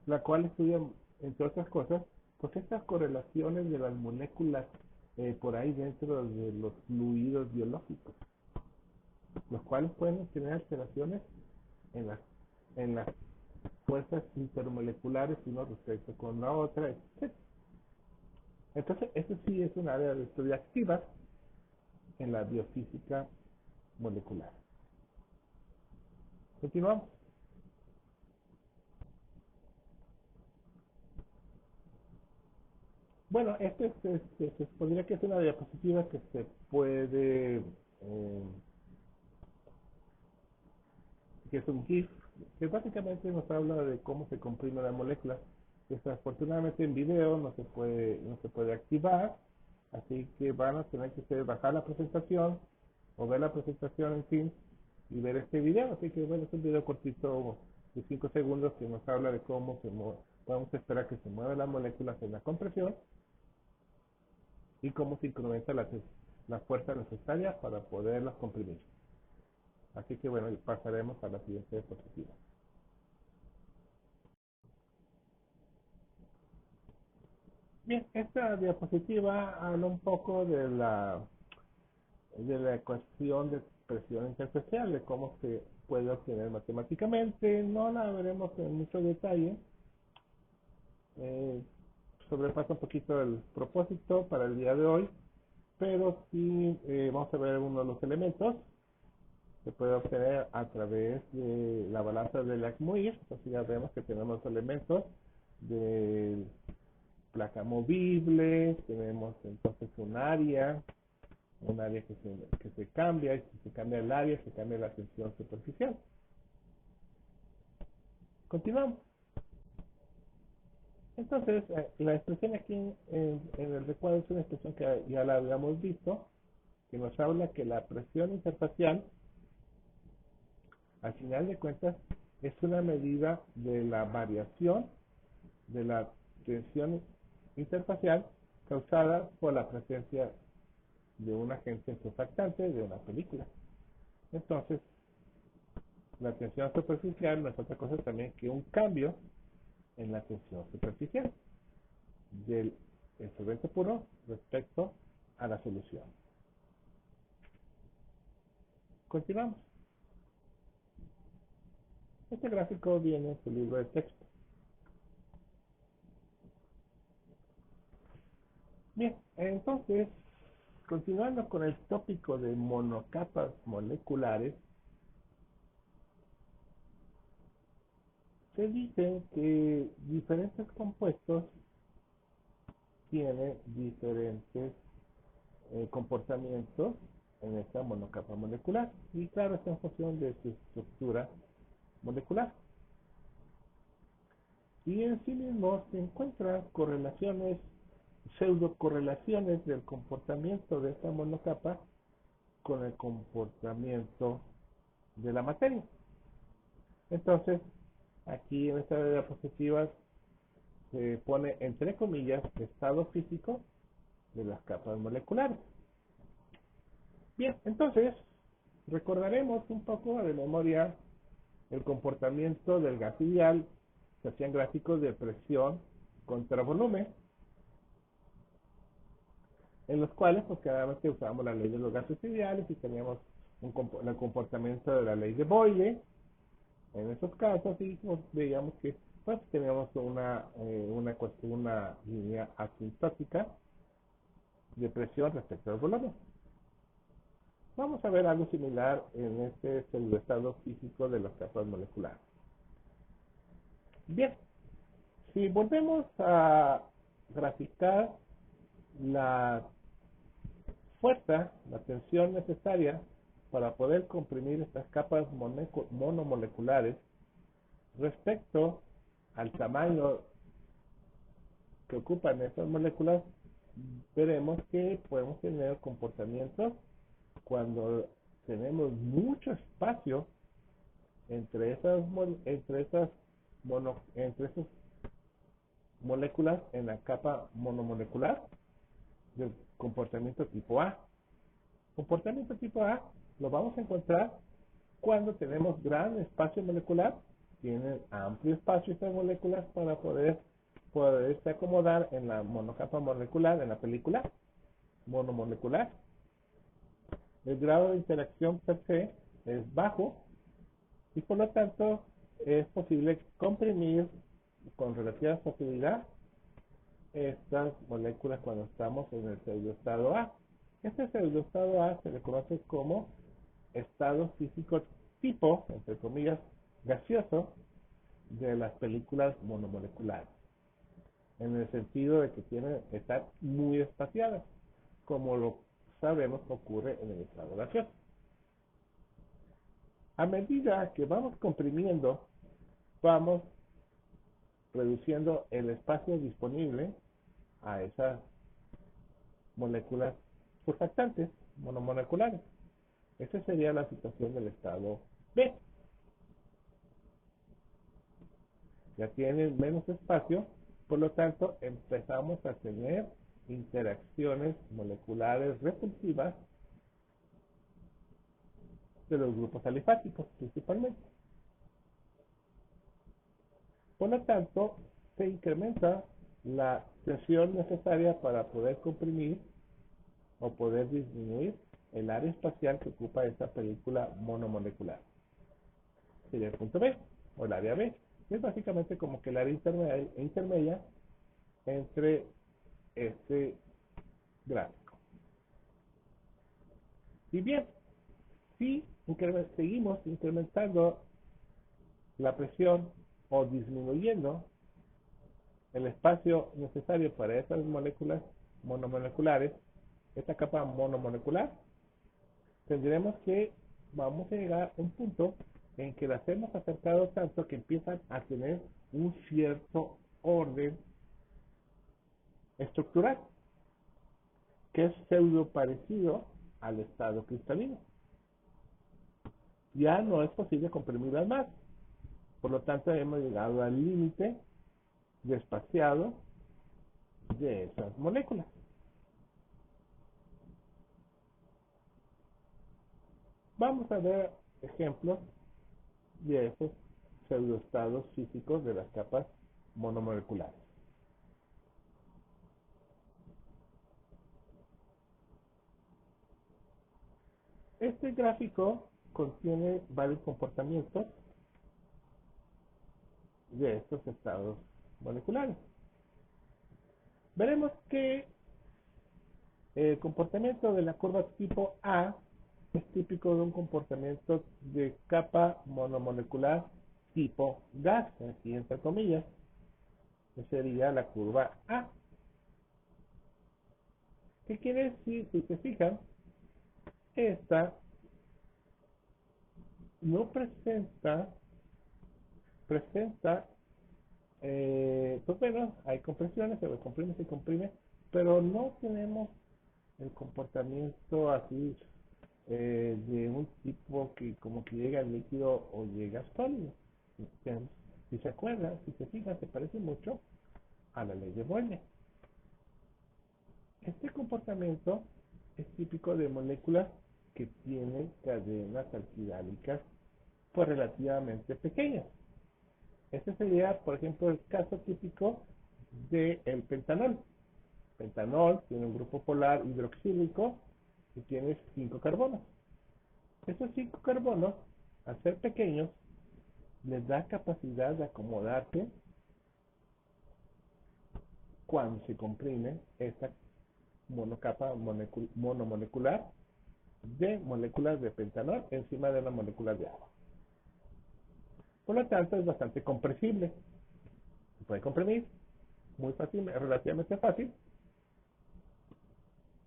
la cual estudia, entre otras cosas, pues estas correlaciones de las moléculas por ahí dentro de los fluidos biológicos, los cuales pueden tener alteraciones en las fuerzas intermoleculares uno respecto con la otra, etc. Entonces, eso sí es un área de estudio activa en la biofísica molecular. Continuamos. Bueno, se podría que es una diapositiva que se puede, que es un GIF, que básicamente nos habla de cómo se comprime la molécula. Desafortunadamente en video no se puede activar, así que van a tener que bajar la presentación o ver la presentación en fin y ver este video. Así que bueno, es un video cortito de 5 segundos que nos habla de cómo podemos esperar que se mueva la molécula en la compresión y cómo se incrementa la fuerza necesaria para poderlas comprimir. Así que bueno, pasaremos a la siguiente diapositiva. Bien, esta diapositiva habla un poco de la ecuación de presión interfacial, de cómo se puede obtener matemáticamente. No la veremos en mucho detalle. Eh, Sobrepasa un poquito el propósito para el día de hoy, pero sí vamos a ver uno de los elementos. Se puede obtener a través de la balanza de Lagmuir. Entonces ya vemos que tenemos elementos de placa movible, tenemos entonces un área que se cambia, y si se cambia el área, se cambia la tensión superficial. Continuamos. Entonces, la expresión aquí en el recuadro es una expresión que ya la habíamos visto, que nos habla que la presión interfacial, al final de cuentas, es una medida de la variación de la tensión interfacial causada por la presencia de un agente surfactante de una película. Entonces, la tensión superficial no es otra cosa también que un cambio en la tensión superficial del solvente puro respecto a la solución. Continuamos. Este gráfico viene en su libro de texto. Bien, entonces, continuando con el tópico de monocapas moleculares, Se dice que diferentes compuestos tienen diferentes comportamientos en esta monocapa molecular. Y claro, está en función de su estructura molecular. Y en sí mismo se encuentran correlaciones, pseudo correlaciones del comportamiento de esta monocapa con el comportamiento de la materia. Entonces, aquí en esta diapositiva se pone entre comillas estado físico de las capas moleculares. Bien, entonces recordaremos un poco de memoria el comportamiento del gas ideal. Se hacían gráficos de presión contra volumen, en los cuales pues cada vez que usábamos la ley de los gases ideales y teníamos el comportamiento de la ley de Boyle en esos casos, y pues, veíamos que pues teníamos una línea asintótica de presión respecto al volumen. Vamos a ver algo similar en este estado físico de las capas moleculares. Bien, si volvemos a graficar la fuerza, la tensión necesaria para poder comprimir estas capas monomoleculares respecto al tamaño que ocupan estas moléculas, veremos que podemos tener comportamientos cuando tenemos mucho espacio entre esas moléculas en la capa monomolecular del comportamiento tipo A. Comportamiento tipo A lo vamos a encontrar cuando tenemos gran espacio molecular, tienen amplio espacio estas moléculas para poderse acomodar en la monocapa molecular, en la película monomolecular. El grado de interacción per se es bajo y por lo tanto es posible comprimir con relativa facilidad estas moléculas cuando estamos en el pseudoestado A. Este pseudoestado A se le conoce como estado físico tipo, entre comillas, gaseoso de las películas monomoleculares, en el sentido de que tienen que estar muy espaciadas, como lo sabemos ocurre en el estado gaseoso. A medida que vamos comprimiendo, vamos reduciendo el espacio disponible a esas moléculas surfactantes monomoleculares. Esa sería la situación del estado B. Ya tienen menos espacio, por lo tanto empezamos a tener interacciones moleculares repulsivas de los grupos alifáticos principalmente. Por lo tanto, se incrementa la tensión necesaria para poder comprimir o poder disminuir el área espacial que ocupa esta película monomolecular. Sería el punto B, o el área B. Es básicamente como que el área intermedia entre este gráfico. Y bien, si seguimos incrementando la presión o disminuyendo el espacio necesario para esas moléculas monomoleculares, esta capa monomolecular, tendremos que vamos a llegar a un punto en que las hemos acercado tanto que empiezan a tener un cierto orden estructural que es pseudo parecido al estado cristalino. Ya no es posible comprimirlas más, por lo tanto hemos llegado al límite de espaciado de esas moléculas. Vamos a ver ejemplos de esos pseudoestados físicos de las capas monomoleculares. Este gráfico contiene varios comportamientos de estos estados moleculares. Veremos que el comportamiento de la curva tipo A es típico de un comportamiento de capa monomolecular tipo gas, aquí entre comillas, que sería la curva A. ¿Qué quiere decir? Si se fijan, esta no presenta, pues bueno, hay compresiones, se comprime, pero no tenemos el comportamiento así de un tipo que como que llega al líquido o llega sólido. Si se acuerdan, si se fijan, se parece mucho a la ley de Boyle. Este comportamiento es típico de moléculas que tienen cadenas alquilálicas pues relativamente pequeñas. Este sería, por ejemplo, el caso típico del pentanol. Pentanol tiene un grupo polar hidroxílico y tiene 5 carbonos. Esos 5 carbonos, al ser pequeños, les da capacidad de acomodarse cuando se comprime esta monocapa monomolecular de moléculas de pentanol encima de una molécula de agua. Por lo tanto, es bastante compresible. Se puede comprimir muy fácil, relativamente fácil.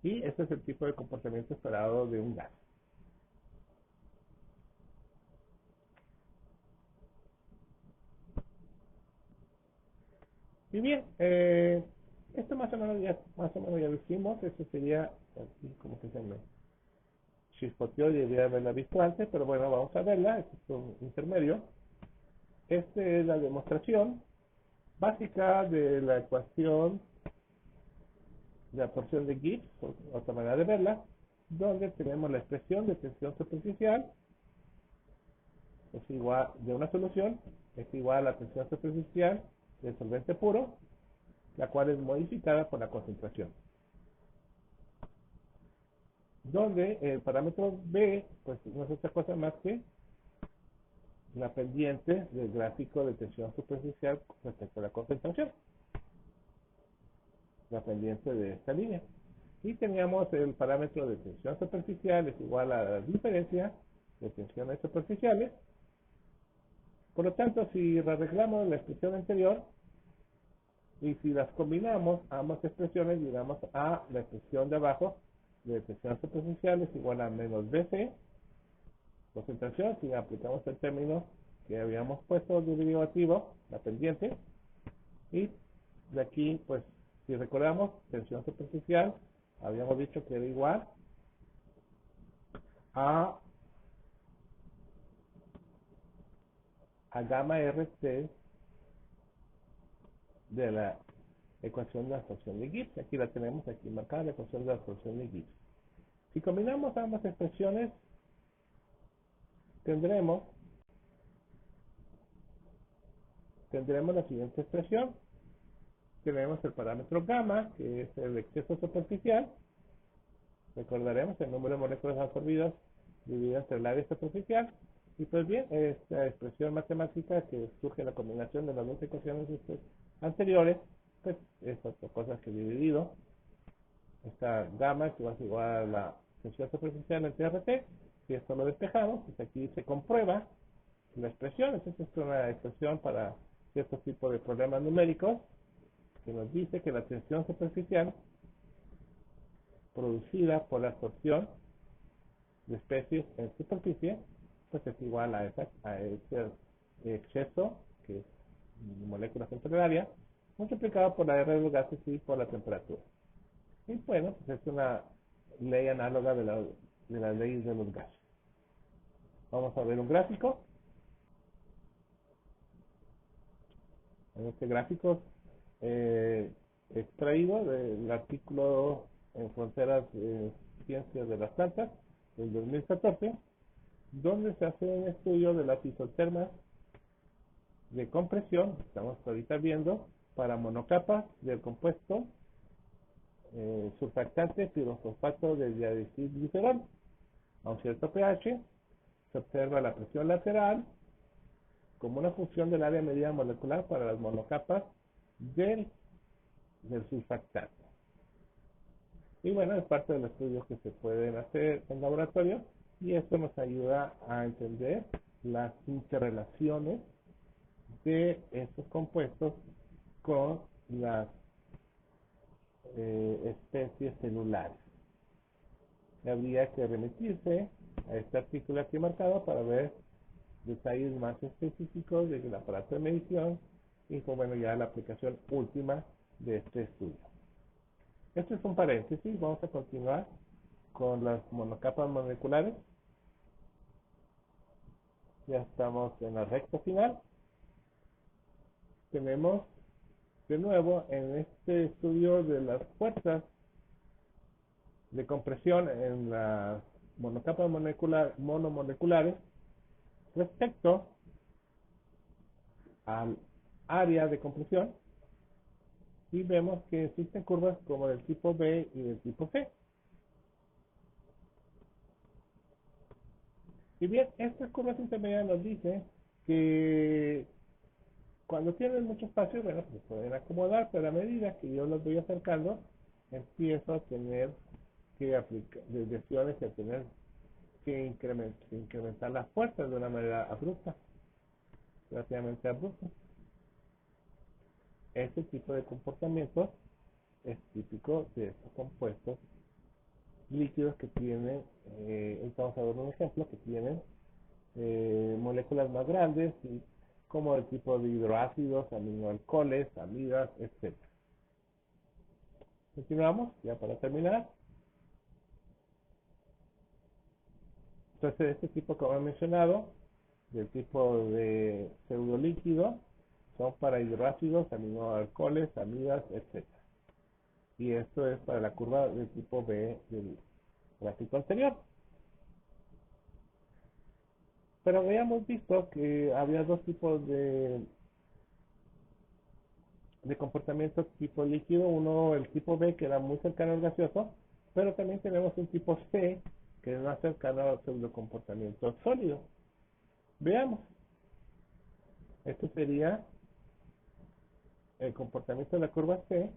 Y este es el tipo de comportamiento esperado de un gas. Y bien, esto más o menos ya lo hicimos. Esto sería, así como que se me chispoteó y debería haberla visto antes, pero bueno, vamos a verla. Este es un intermedio. Esta es la demostración básica de la ecuación de absorción de Gibbs, otra manera de verla, donde tenemos la expresión de tensión superficial es igual de una solución, es igual a la tensión superficial del solvente puro, la cual es modificada por la concentración. Donde el parámetro B, pues no es otra cosa más que la pendiente del gráfico de tensión superficial respecto a la concentración, la pendiente de esta línea. Y teníamos el parámetro de tensión superficial es igual a la diferencia de tensiones superficiales. Por lo tanto, si arreglamos la expresión anterior y si las combinamos, ambas expresiones, llegamos a la expresión de abajo de tensión superficial es igual a menos BC, concentración, si aplicamos el término que habíamos puesto de derivativo, la pendiente, y de aquí, pues, si recordamos, tensión superficial, habíamos dicho que era igual a gamma RT de la ecuación de absorción de Gibbs. Aquí la tenemos aquí marcada, la ecuación de absorción de Gibbs. Si combinamos ambas expresiones, tendremos la siguiente expresión. Tenemos el parámetro gamma, que es el exceso superficial. Recordaremos el número de moléculas absorbidas dividido entre el área superficial. Y pues bien, esta expresión matemática que surge de la combinación de las dos ecuaciones anteriores, pues es otra cosa que dividido. Esta gamma que va a ser igual a la tensión superficial entre RT. Si esto lo despejamos, pues aquí se comprueba la expresión. Esta es una expresión para ciertos tipos de problemas numéricos que nos dice que la tensión superficial producida por la absorción de especies en superficie pues es igual a ese exceso, que es moléculas entre el área, multiplicado por la R de los gases y por la temperatura. Y bueno, pues es una ley análoga de las leyes de los gases. Vamos a ver un gráfico. En este gráfico extraído del artículo en Fronteras de Ciencias de las Plantas del 2014, donde se hace un estudio de las isotermas de compresión, estamos ahorita viendo, para monocapas del compuesto surfactante pirofosfato de diacilglicerol. A un cierto pH se observa la presión lateral como una función del área medida molecular para las monocapas del surfactante. Y bueno, es parte de los estudios que se pueden hacer en laboratorio y esto nos ayuda a entender las interrelaciones de estos compuestos con las especies celulares. Habría que remitirse a este artículo aquí marcado para ver detalles más específicos del aparato de medición y pues, bueno, ya la aplicación última de este estudio. Esto es un paréntesis, vamos a continuar con las monocapas moleculares. Ya estamos en la recta final. Tenemos de nuevo en este estudio de las fuerzas de compresión en las monocapas monomoleculares respecto al área de compresión, y vemos que existen curvas como del tipo B y del tipo C. Y bien, estas curvas intermedias nos dicen que cuando tienen mucho espacio, bueno, pues se pueden acomodar, pero a medida que yo los voy acercando, empiezo a tener que aplicar desviaciones y a tener que incrementar las fuerzas de una manera abrupta, relativamente abrupta. Este tipo de comportamiento es típico de estos compuestos líquidos que tienen, vamos a ver un ejemplo, que tienen moléculas más grandes, como el tipo de hidroácidos, aminoalcoholes, amidas, etc. Continuamos, ya para terminar. Entonces, este tipo, como he mencionado, del tipo de pseudolíquido, son para hidroácidos, aminoalcoholes, amidas, etc. Y esto es para la curva del tipo B del gráfico anterior. Pero habíamos visto que había dos tipos de comportamiento tipo líquido. Uno, el tipo B, que era muy cercano al gaseoso, pero también tenemos un tipo C, que es más cercano al pseudocomportamiento sólido. Veamos. Este sería el comportamiento de la curva C,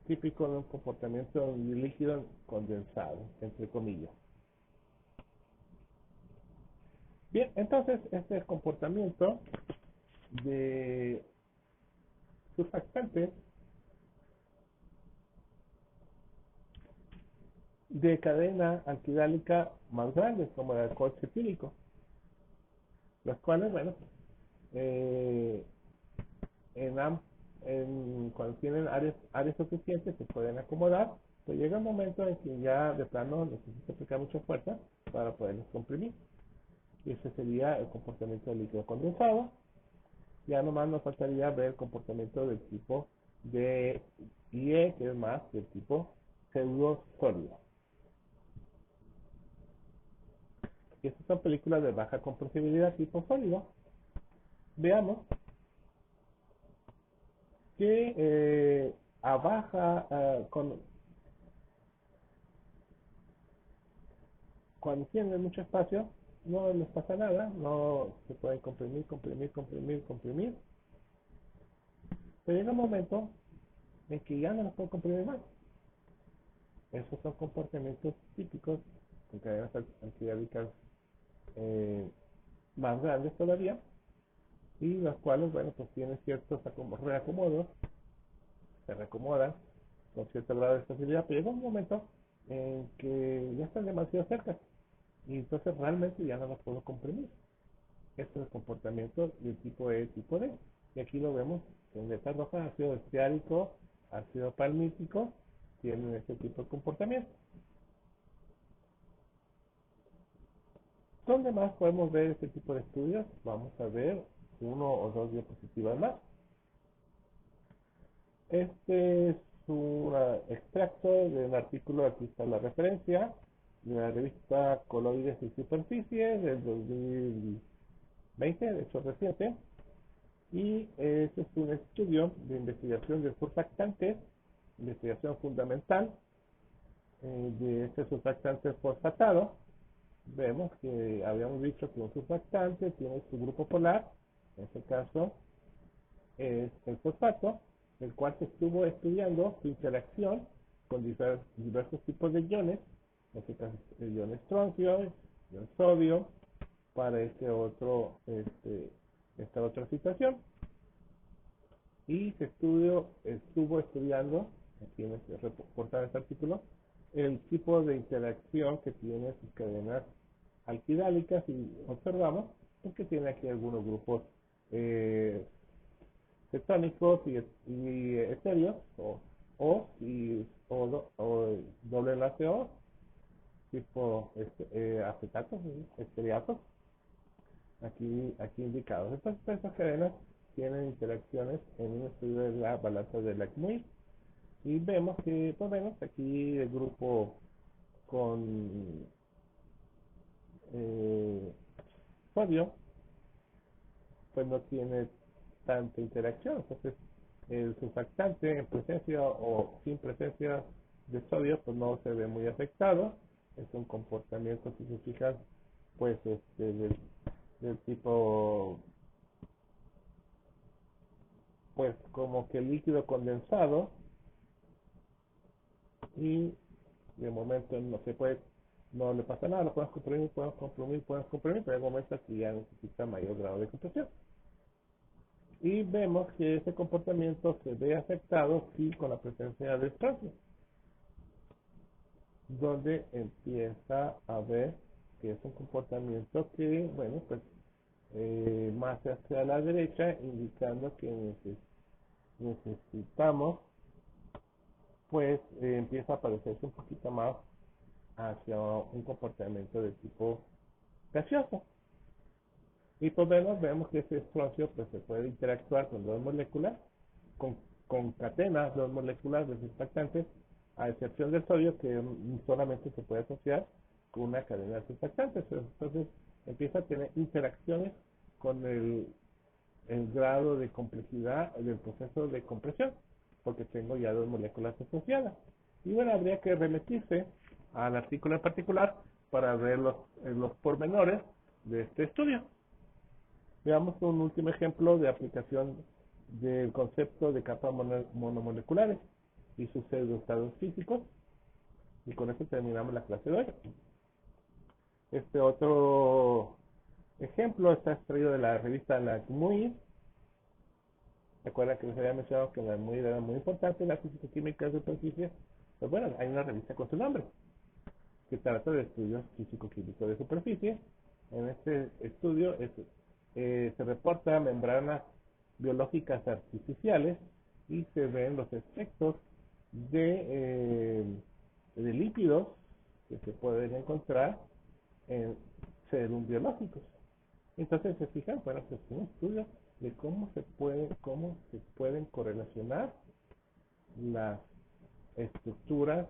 típico de un comportamiento líquido condensado, entre comillas. Bien, entonces este comportamiento de surfactantes de cadena alquilálica más grandes, como el alcohol cetílico, los cuales, bueno, eh, en, cuando tienen áreas suficientes se pueden acomodar, pero llega un momento en que ya de plano necesita aplicar mucha fuerza para poderlos comprimir. Y ese sería el comportamiento del líquido condensado. Ya nomás nos faltaría ver el comportamiento del tipo de IE, que es más del tipo pseudo sólido. Y estas son películas de baja compresibilidad tipo sólido. Veamos que a baja, cuando tienen mucho espacio, no les pasa nada, no se pueden comprimir, pero llega un momento en que ya no los pueden comprimir más. Esos son comportamientos típicos con cadenas antidiálicas más grandes todavía, y los cuales, bueno, pues tienen ciertos reacomodos, se reacomodan con cierto grado de estabilidad, pero llega un momento en que ya están demasiado cerca y entonces realmente ya no las puedo comprimir. Este es el comportamiento del tipo E, tipo D. Y aquí lo vemos en letra roja: ácido esteárico, ácido palmítico, tienen este tipo de comportamiento. ¿Dónde más podemos ver este tipo de estudios? Vamos a ver uno o dos diapositivas más. Este es un extracto del artículo, aquí está la referencia, de la revista Coloides y Superficies del 2020, de hecho reciente. Y este es un estudio de investigación de surfactantes, investigación fundamental de este surfactante fosfatado. Vemos que habíamos dicho que un surfactante tiene su grupo polar, en este caso es el fosfato, el cual se estuvo estudiando su interacción con diversos tipos de iones, en este caso el ion estroncio, el ion sodio, para esta otra situación. Y estuvo estudiando, aquí en este reportaje de este artículo, el tipo de interacción que tiene sus cadenas alquidálicas y observamos que tiene aquí algunos grupos eh, cetónicos y etéreos o doble enlace O tipo acetatos, estereatos, aquí indicados. Entonces estas cadenas tienen interacciones en un estudio de la balanza de Lacmuir y vemos que, por menos, aquí el grupo con eh, sodio pues no tiene tanta interacción. Entonces el surfactante en presencia o sin presencia de sodio pues no se ve muy afectado. Es un comportamiento, si se fijan, pues del tipo pues como que líquido condensado, y de momento no le pasa nada, lo puedes comprimir, pero hay momentos que ya necesita mayor grado de compresión. Y vemos que ese comportamiento se ve afectado sí con la presencia de estroncio, donde empieza a ver que es un comportamiento que, bueno, pues más hacia la derecha, indicando que necesitamos, pues empieza a parecerse un poquito más hacia un comportamiento de tipo gaseoso. Y pues vemos que ese estroncio pues, se puede interactuar con dos moléculas, con cadenas dos moléculas de surfactantes, a excepción del sodio, que solamente se puede asociar con una cadena de surfactantes. Entonces empieza a tener interacciones con el grado de complejidad del proceso de compresión, porque tengo ya dos moléculas asociadas. Y bueno, habría que remitirse al artículo en particular para ver los pormenores de este estudio. Veamos un último ejemplo de aplicación del concepto de capas monomoleculares y sus pseudoestados físicos, y con esto terminamos la clase de hoy. Este otro ejemplo está extraído de la revista Lacmuir. Recuerda que les había mencionado que Lacmuir era muy importante en la físico-química de superficie. Pues bueno, hay una revista con su nombre, que trata de estudios físico-químicos de superficie. En este estudio se reporta membranas biológicas artificiales y se ven los efectos de lípidos que se pueden encontrar en serum biológicos. Entonces se fijan, bueno, pues un estudio de cómo se pueden correlacionar las estructuras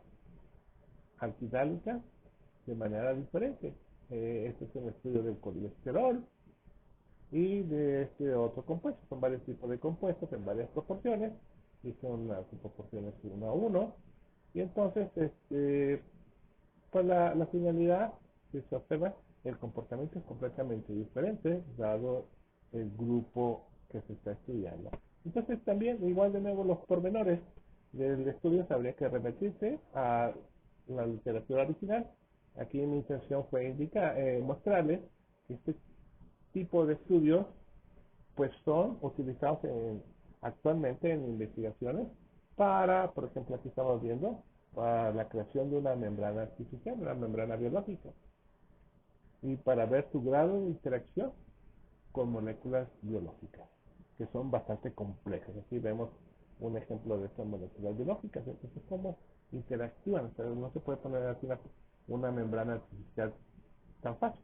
alquidálicas de manera diferente. Este es un estudio del colesterol y de este otro compuesto. Son varios tipos de compuestos en varias proporciones y son las proporciones 1:1. Y entonces, pues la finalidad que se observa, el comportamiento es completamente diferente dado el grupo que se está estudiando. Entonces también, igual de nuevo, los pormenores del estudio habría que remitirse a la literatura original. Aquí mi intención fue mostrarles que este tipo de estudios pues son utilizados actualmente en investigaciones para, por ejemplo, aquí estamos viendo, para la creación de una membrana artificial, una membrana biológica, y para ver su grado de interacción con moléculas biológicas, que son bastante complejas. Aquí vemos un ejemplo de estas moléculas biológicas, entonces cómo interactúan. O sea, no se puede poner aquí una membrana artificial tan fácil.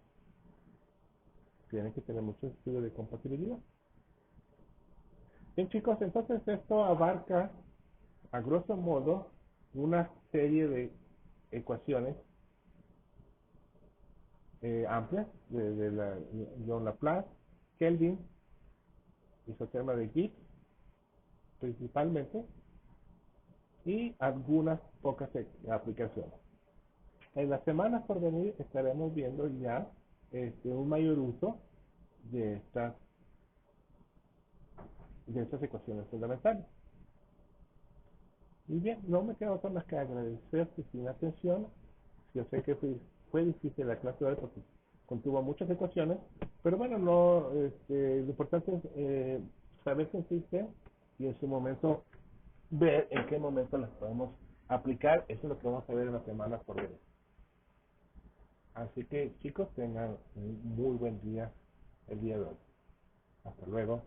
Tiene que tener mucho estudio de compatibilidad. Bien, chicos, entonces esto abarca a grosso modo una serie de ecuaciones amplias de la John Laplace, Kelvin, isoterma de Gibbs principalmente, y algunas pocas aplicaciones. En las semanas por venir estaremos viendo ya un mayor uso de estas ecuaciones fundamentales. Y bien, no me queda otra más que agradecerte sin atención. Yo sé que fue difícil la clase de hoy porque contuvo muchas ecuaciones, pero bueno, no, lo importante es saber que existe y en su momento ver en qué momento las podemos aplicar. Eso es lo que vamos a ver en la semana por ver. Así que chicos, tengan un muy buen día el día de hoy. Hasta luego.